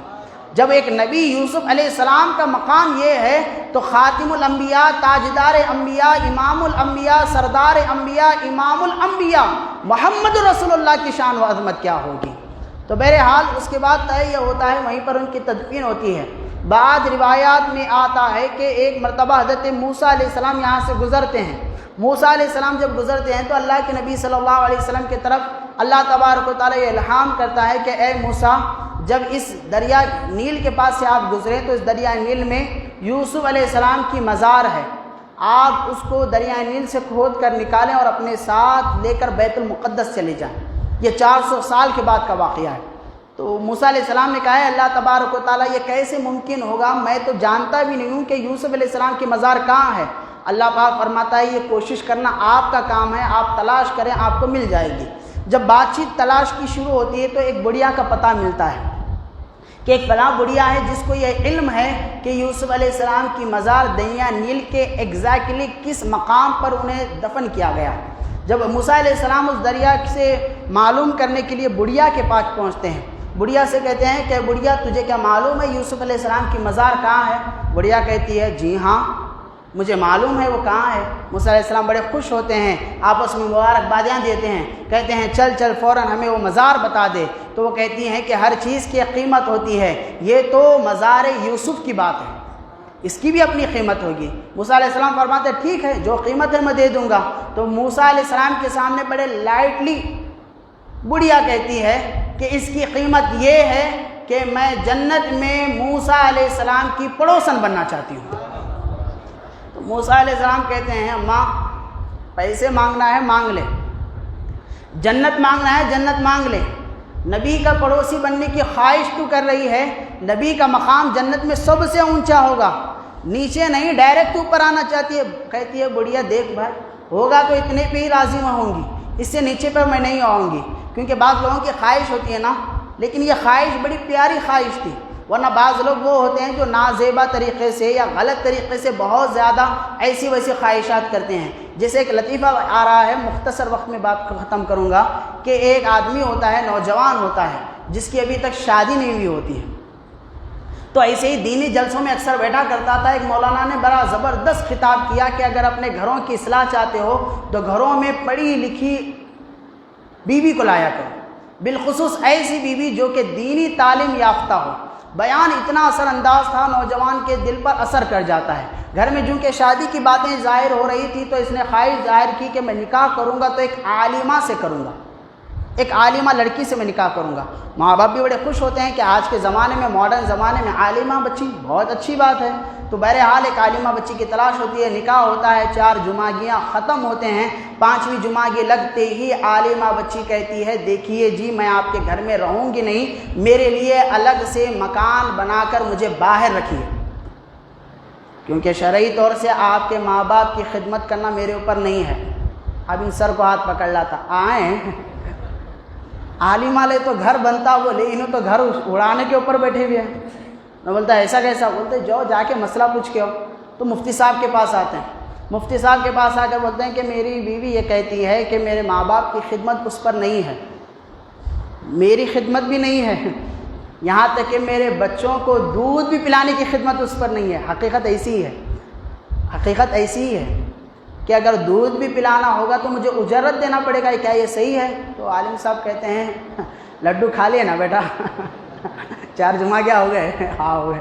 جب ایک نبی یوسف علیہ السلام کا مقام یہ ہے تو خاتم الانبیاء، تاجدار انبیاء، امام الانبیاء، سردار انبیاء، امام الانبیاء محمد رسول اللہ کی شان و عظمت کیا ہوگی۔ تو بہرحال اس کے بعد طے یہ ہوتا ہے وہیں پر ان کی تدفین ہوتی ہے۔ بعض روایات میں آتا ہے کہ ایک مرتبہ حضرت موسیٰ علیہ السلام یہاں سے گزرتے ہیں۔ موسیٰ علیہ السلام جب گزرتے ہیں تو اللہ کے نبی صلی اللہ علیہ وسلم کی طرف اللہ تبارک و تعالیٰ یہ الہام کرتا ہے کہ اے موسیٰ، جب اس دریا نیل کے پاس سے آپ گزریں تو اس دریا نیل میں یوسف علیہ السلام کی مزار ہے، آپ اس کو دریا نیل سے کھود کر نکالیں اور اپنے ساتھ لے کر بیت المقدس چلے جائیں۔ یہ 400 سال کے بعد کا واقعہ ہے۔ تو موسیٰ علیہ السلام نے کہا ہے اللہ تبارک و تعالیٰ یہ کیسے ممکن ہوگا، میں تو جانتا بھی نہیں ہوں کہ یوسف علیہ السلام کی مزار کہاں ہے۔ اللہ پاک فرماتا ہے یہ کوشش کرنا آپ کا کام ہے، آپ تلاش کریں آپ کو مل جائے گی۔ جب بات چیت تلاش کی شروع ہوتی ہے تو ایک بڑھیا کا پتہ ملتا ہے کہ ایک فلاں بڑھیا ہے جس کو یہ علم ہے کہ یوسف علیہ السلام کی مزار دریا نیل کے ایگزیکٹلی کس مقام پر انہیں دفن کیا گیا۔ جب موسیٰ علیہ السلام اس دریا سے معلوم کرنے کے لیے بڑھیا کے پاس پہنچتے ہیں، بڑھیا سے کہتے ہیں کہ بڑھیا تجھے کیا معلوم ہے یوسف علیہ السلام کی مزار کہاں ہے؟ بڑھیا کہتی ہے جی ہاں مجھے معلوم ہے وہ کہاں ہے۔ موسیٰ علیہ السلام بڑے خوش ہوتے ہیں، آپس میں مبارکبادیاں دیتے ہیں، کہتے ہیں چل چل فوراً ہمیں وہ مزار بتا دے۔ تو وہ کہتی ہیں کہ ہر چیز کی قیمت ہوتی ہے، یہ تو مزار یوسف کی بات ہے، اس کی بھی اپنی قیمت ہوگی۔ موسیٰ علیہ السلام فرماتے ہیں ٹھیک ہے جو قیمت ہے میں دے دوں گا۔ تو موسیٰ علیہ السلام کے سامنے بڑے لائٹلی بڑھیا کہتی ہے کہ اس کی قیمت یہ ہے کہ میں جنت میں موسیٰ علیہ السلام کی پڑوسن بننا چاہتی ہوں۔ تو موسیٰ علیہ السلام کہتے ہیں اماں پیسے مانگنا ہے مانگ لے، جنت مانگنا ہے جنت مانگ لے، نبی کا پڑوسی بننے کی خواہش تو کر رہی ہے، نبی کا مقام جنت میں سب سے اونچا ہوگا، نیچے نہیں ڈائریکٹ اوپر آنا چاہتی ہے۔ کہتی ہے بڑھیا دیکھ بھائی ہوگا تو اتنے پہ ہی راضی میں ہوں گی، اس سے نیچے پر میں نہیں آؤں گی، کیونکہ بعض لوگوں کی خواہش ہوتی ہے نا، لیکن یہ خواہش بڑی پیاری خواہش تھی، ورنہ بعض لوگ وہ ہوتے ہیں جو نازیبا طریقے سے یا غلط طریقے سے بہت زیادہ ایسی ویسی خواہشات کرتے ہیں۔ جیسے ایک لطیفہ آ رہا ہے، مختصر وقت میں بات ختم کروں گا، کہ ایک آدمی ہوتا ہے نوجوان ہوتا ہے جس کی ابھی تک شادی نہیں ہوئی ہوتی ہے، تو ایسے ہی دینی جلسوں میں اکثر بیٹھا کرتا تھا۔ ایک مولانا نے بڑا زبردست خطاب کیا کہ اگر اپنے گھروں کی اصلاح چاہتے ہو تو گھروں میں پڑھی لکھی بیوی کو لایا کرو، بالخصوص ایسی بیوی جو کہ دینی تعلیم یافتہ ہو۔ بیان اتنا اثر انداز تھا، نوجوان کے دل پر اثر کر جاتا ہے۔ گھر میں چونکہ شادی کی باتیں ظاہر ہو رہی تھی تو اس نے خواہش ظاہر کی کہ میں نکاح کروں گا تو ایک عالمہ سے کروں گا، ایک عالمہ لڑکی سے میں نکاح کروں گا۔ ماں باپ بھی بڑے خوش ہوتے ہیں کہ آج کے زمانے میں، ماڈرن زمانے میں عالمہ بچی بہت اچھی بات ہے۔ تو بہرحال ایک عالمہ بچی کی تلاش ہوتی ہے، نکاح ہوتا ہے، 4 جمعگیاں ختم ہوتے ہیں، 5ویں جمعگی لگتے ہی عالمہ بچی کہتی ہے دیکھیے جی میں آپ کے گھر میں رہوں گی نہیں، میرے لیے الگ سے مکان بنا کر مجھے باہر رکھیے، کیونکہ شرعی طور سے آپ کے ماں باپ کی خدمت کرنا میرے اوپر نہیں ہے۔ اب ان سر کو ہاتھ پکڑ لاتا، آئیں عالم والے تو گھر بنتا وہ لے، انہوں تو گھر اڑانے کے اوپر بیٹھے ہوئے ہیں۔ میں بولتا ایسا کیسا؟ بولتے جاؤ جا کے مسئلہ پوچھ کے ہو۔ تو مفتی صاحب کے پاس آتے ہیں، مفتی صاحب کے پاس آ کر بولتے ہیں کہ میری بیوی یہ کہتی ہے کہ میرے ماں باپ کی خدمت اس پر نہیں ہے، میری خدمت بھی نہیں ہے، یہاں تک کہ میرے بچوں کو دودھ بھی پلانے کی خدمت اس پر نہیں ہے۔ حقیقت ایسی ہی ہے، حقیقت ایسی ہی ہے کہ اگر دودھ بھی پلانا ہوگا تو مجھے اجرت دینا پڑے گا، کیا یہ صحیح ہے؟ تو عالم صاحب کہتے ہیں لڈو کھا لیا نا بیٹا، 4 جمعہ کیا ہو گئے؟ ہاں ہو گئے،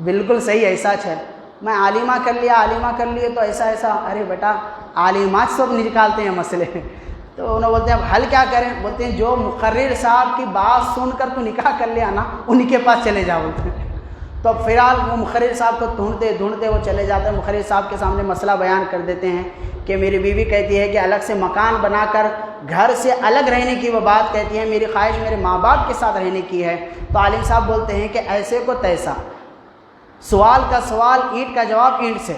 بالکل صحیح ہے سچ ہے۔ میں عالمہ کر لیا، عالمہ کر لیے تو ایسا ایسا، ارے بیٹا عالمات سب نکالتے ہیں مسئلے۔ تو انہوں بولتے ہیں اب حل کیا کریں؟ بولتے ہیں جو مقرر صاحب کی بات سن کر تو نکاح کر لیا نا، انہی کے پاس چلے جاؤ بولتے ہیں۔ تو اب فی الحال وہ مقرر صاحب کو ڈھونڈتے ڈھونڈتے وہ چلے جاتے ہیں، مقرر صاحب کے سامنے مسئلہ بیان کر دیتے ہیں کہ میری بیوی کہتی ہے کہ الگ سے مکان بنا کر گھر سے الگ رہنے کی وہ بات کہتی ہے، میری خواہش میرے ماں باپ کے ساتھ رہنے کی ہے۔ تو عالم صاحب بولتے ہیں کہ ایسے کو تیسا، سوال کا سوال، اینٹ کا جواب اینٹ سے۔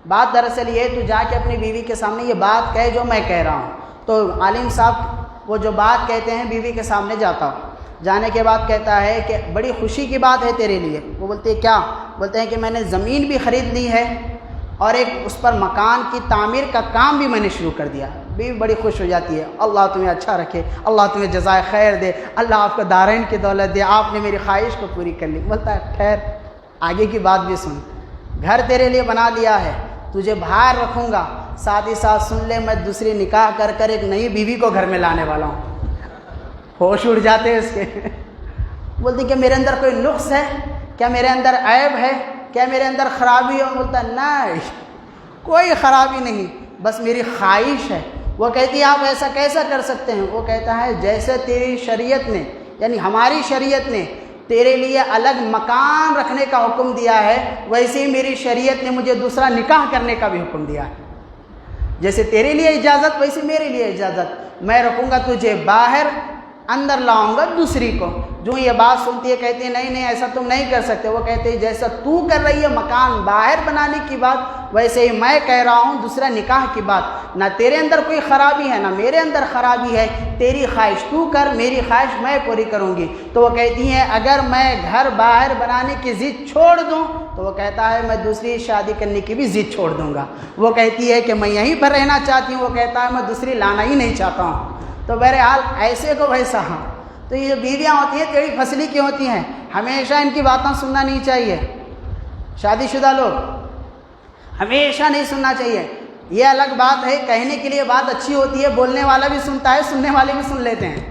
بات دراصل یہ تو جا کے اپنی بیوی کے سامنے یہ بات کہے جو میں کہہ رہا ہوں۔ تو عالم صاحب وہ جو بات کہتے ہیں بیوی کے سامنے جاتا ہوں، جانے کے بعد کہتا ہے کہ بڑی خوشی کی بات ہے تیرے لیے۔ وہ بولتے ہیں کیا؟ بولتے ہیں کہ میں نے زمین بھی خرید لی ہے اور ایک اس پر مکان کی تعمیر کا کام بھی میں نے شروع کر دیا۔ بیوی بڑی خوش ہو جاتی ہے، اللہ تمہیں اچھا رکھے، اللہ تمہیں جزائے خیر دے، اللہ آپ کو دارین کی دولت دے، آپ نے میری خواہش کو پوری کر لی۔ بولتا ہے خیر آگے کی بات بھی سن، گھر تیرے لیے بنا لیا ہے، تجھے باہر رکھوں گا، ساتھ ہی ساتھ سن لے میں دوسری نکاح کر کر ایک نئی بیوی کو گھر میں لانے والا ہوں۔ ہوش اڑ جاتے ہیں اس کے۔ بولتی کہ میرے اندر کوئی نقص ہے کیا؟ میرے اندر عیب ہے کیا؟ میرے اندر خرابی ہے؟ بولتا ہے نہیں کوئی خرابی نہیں، بس میری خواہش ہے۔ وہ کہتی ہے آپ ایسا کیسا کر سکتے ہیں؟ وہ کہتا ہے جیسے تیری شریعت نے، یعنی ہماری شریعت نے تیرے لیے الگ مکان رکھنے کا حکم دیا ہے، ویسے ہی میری شریعت نے مجھے دوسرا نکاح کرنے کا بھی حکم دیا ہے۔ جیسے تیرے لیے اجازت ویسے میرے لیے اجازت، میں رکھوں گا تجھے باہر، اندر لاؤں گا دوسری کو۔ جو یہ بات سنتی ہے کہتی ہے نہیں نہیں ایسا تم نہیں کر سکتے۔ وہ کہتے ہیں جیسا تو کر رہی ہے مکان باہر بنانے کی بات، ویسے ہی میں کہہ رہا ہوں دوسرا نکاح کی بات۔ نہ تیرے اندر کوئی خرابی ہے نہ میرے اندر خرابی ہے، تیری خواہش تو کر، میری خواہش میں پوری کروں گی۔ تو وہ کہتی ہیں اگر میں گھر باہر بنانے کی ضد چھوڑ دوں تو وہ کہتا ہے میں دوسری شادی کرنے کی بھی ضد چھوڑ دوں گا۔ وہ کہتی ہے کہ میں یہیں پر رہنا چاہتی ہوں، وہ کہتا ہے میں دوسری لانا ہی نہیں چاہتا ہوں۔ تو بہرحال ایسے کو ویسا ہاں۔ تو یہ جو بیویاں ہوتی ہیں ٹیڑھی پھسلی کی ہوتی ہیں، ہمیشہ ان کی باتیں سننا نہیں چاہیے۔ شادی شدہ لوگ ہمیشہ نہیں سننا چاہیے۔ یہ الگ بات ہے، کہنے کے لیے بات اچھی ہوتی ہے، بولنے والا بھی سنتا ہے، سننے والے بھی سن لیتے ہیں۔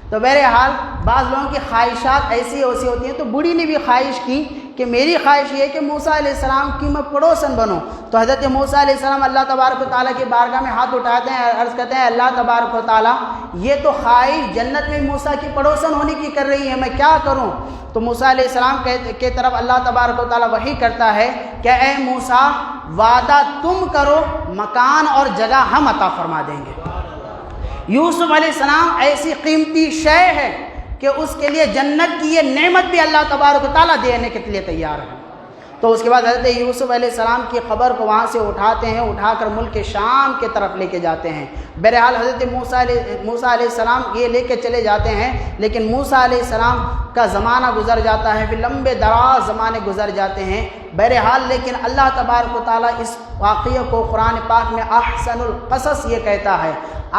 تو بہرحال بعض لوگوں کی خواہشات ایسی ایسی ہوتی ہیں۔ تو بوڑھی نے بھی خواہش کی کہ میری خواہش یہ ہے کہ موسیٰ علیہ السلام کی میں پڑوسن بنوں۔ تو حضرت موسیٰ علیہ السلام اللہ تبارک و تعالیٰ کی بارگاہ میں ہاتھ اٹھاتے ہیں، عرض کرتے ہیں اللہ تبارک و تعالیٰ یہ تو خواہش جنت میں موسیٰ کی پڑوسن ہونے کی کر رہی ہے، میں کیا کروں؟ تو موسیٰ علیہ السلام کے طرف اللہ تبارک و تعالیٰ وحی کرتا ہے کہ اے موسیٰ وعدہ تم کرو، مکان اور جگہ ہم عطا فرما دیں گے۔ یوسف علیہ السلام ایسی قیمتی شے ہے کہ اس کے لیے جنت کی یہ نعمت بھی اللہ تبارک و تعالیٰ دینے کے لیے تیار ہے۔ تو اس کے بعد حضرت یوسف علیہ السلام کی خبر کو وہاں سے اٹھاتے ہیں، اٹھا کر ملک شام کے طرف لے کے جاتے ہیں۔ بہرحال حضرت موسیٰ علیہ السلام یہ لے کے چلے جاتے ہیں، لیکن موسیٰ علیہ السلام کا زمانہ گزر جاتا ہے، پھر لمبے دراز زمانے گزر جاتے ہیں۔ بہرحال لیکن اللہ تبارک و تعالیٰ اس واقعے کو قرآن پاک میں احسن القصص یہ کہتا ہے۔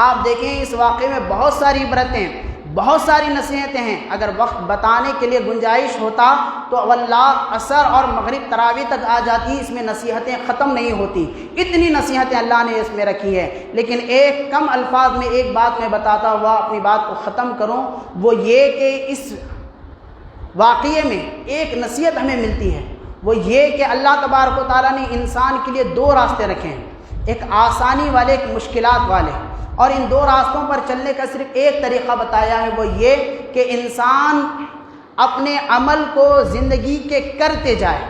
آپ دیکھیں اس واقعے میں بہت ساری عبرتیں، بہت ساری نصیحتیں ہیں۔ اگر وقت بتانے کے لیے گنجائش ہوتا تو واللہ عصر اور مغرب تراویح تک آ جاتی، اس میں نصیحتیں ختم نہیں ہوتی، اتنی نصیحتیں اللہ نے اس میں رکھی ہے۔ لیکن ایک کم الفاظ میں ایک بات میں بتاتا ہوا اپنی بات کو ختم کروں، وہ یہ کہ اس واقعے میں ایک نصیحت ہمیں ملتی ہے، وہ یہ کہ اللہ تبارک و تعالیٰ نے انسان کے لیے دو راستے رکھے ہیں، ایک آسانی والے ایک مشکلات والے، اور ان دو راستوں پر چلنے کا صرف ایک طریقہ بتایا ہے، وہ یہ کہ انسان اپنے عمل کو زندگی کے کرتے جائے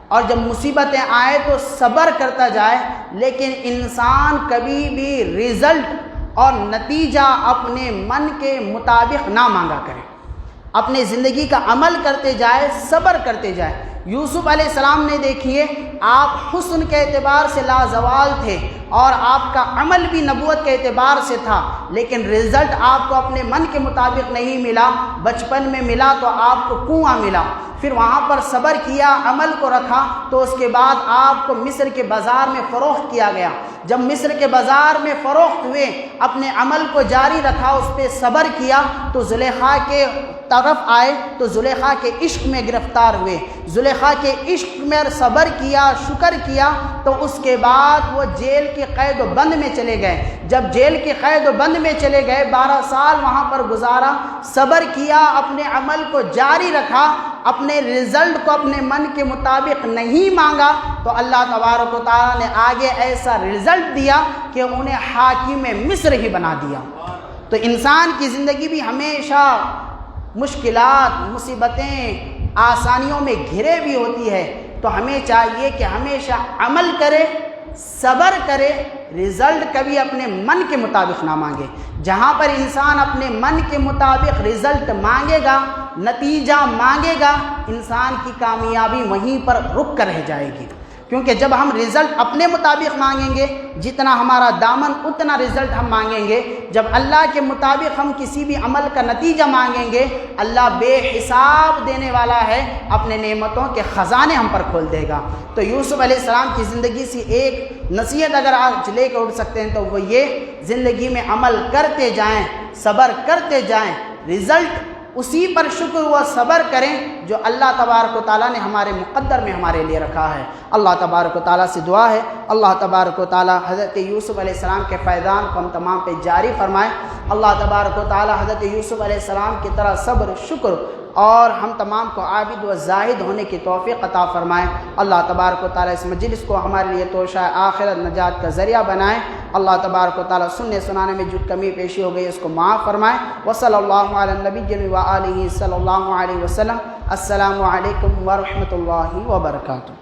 اور جب مصیبتیں آئے تو صبر کرتا جائے، لیکن انسان کبھی بھی رزلٹ اور نتیجہ اپنے من کے مطابق نہ مانگا کرے، اپنے زندگی کا عمل کرتے جائے، صبر کرتے جائے۔ یوسف علیہ السلام نے دیکھیے آپ حسن کے اعتبار سے لازوال تھے اور آپ کا عمل بھی نبوت کے اعتبار سے تھا، لیکن رزلٹ آپ کو اپنے من کے مطابق نہیں ملا۔ بچپن میں ملا تو آپ کو کنواں ملا، پھر وہاں پر صبر کیا، عمل کو رکھا، تو اس کے بعد آپ کو مصر کے بازار میں فروخت کیا گیا۔ جب مصر کے بازار میں فروخت ہوئے، اپنے عمل کو جاری رکھا، اس پہ صبر کیا، تو زلیخا کے طرف آئے تو زلیخا کے عشق میں گرفتار ہوئے، زلیخا کے عشق میں صبر کیا، شکر کیا، تو اس کے بعد وہ جیل کی قید و بند میں چلے گئے۔ جب جیل کی قید و بند میں چلے گئے، 12 سال وہاں پر گزارا، صبر کیا، اپنے عمل کو جاری رکھا، اپنے رزلٹ کو اپنے من کے مطابق نہیں مانگا، تو اللہ تبارک و تعالیٰ نے آگے ایسا رزلٹ دیا کہ انہیں حاکم مصر ہی بنا دیا۔ تو انسان کی زندگی بھی ہمیشہ مشکلات، مصیبتیں، آسانیوں میں گھرے بھی ہوتی ہے، تو ہمیں چاہیے کہ ہمیشہ عمل کرے، صبر کرے، رزلٹ کبھی اپنے من کے مطابق نہ مانگے۔ جہاں پر انسان اپنے من کے مطابق رزلٹ مانگے گا، نتیجہ مانگے گا، انسان کی کامیابی وہیں پر رک کر رہ جائے گی۔ کیونکہ جب ہم رزلٹ اپنے مطابق مانگیں گے، جتنا ہمارا دامن اتنا رزلٹ ہم مانگیں گے۔ جب اللہ کے مطابق ہم کسی بھی عمل کا نتیجہ مانگیں گے، اللہ بے حساب دینے والا ہے، اپنے نعمتوں کے خزانے ہم پر کھول دے گا۔ تو یوسف علیہ السلام کی زندگی سے ایک نصیحت اگر آج لے کے اٹھ سکتے ہیں تو وہ یہ، زندگی میں عمل کرتے جائیں، صبر کرتے جائیں، رزلٹ اسی پر شکر و صبر کریں جو اللہ تبارک و تعالیٰ نے ہمارے مقدر میں ہمارے لیے رکھا ہے۔ اللہ تبارک و تعالیٰ سے دعا ہے اللہ تبارک و تعالیٰ حضرت یوسف علیہ السلام کے فیضان کو ہم تمام پہ جاری فرمائے۔ اللہ تبارک و تعالیٰ حضرت یوسف علیہ السلام کی طرح صبر، شکر اور ہم تمام کو عابد و زاہد ہونے کی توفیق عطا فرمائے۔ اللہ تبارک و تعالیٰ اس مجلس کو ہمارے لیے توشہ آخرت نجات کا ذریعہ بنائے۔ اللہ تبارک و تعالیٰ سننے سنانے میں جو کمی پیشی ہو گئی اس کو معاف فرمائے۔ وصلی اللہ علی النبی و آلہ صلی اللہ علیہ وسلم۔ السلام علیکم ورحمۃ اللہ وبرکاتہ۔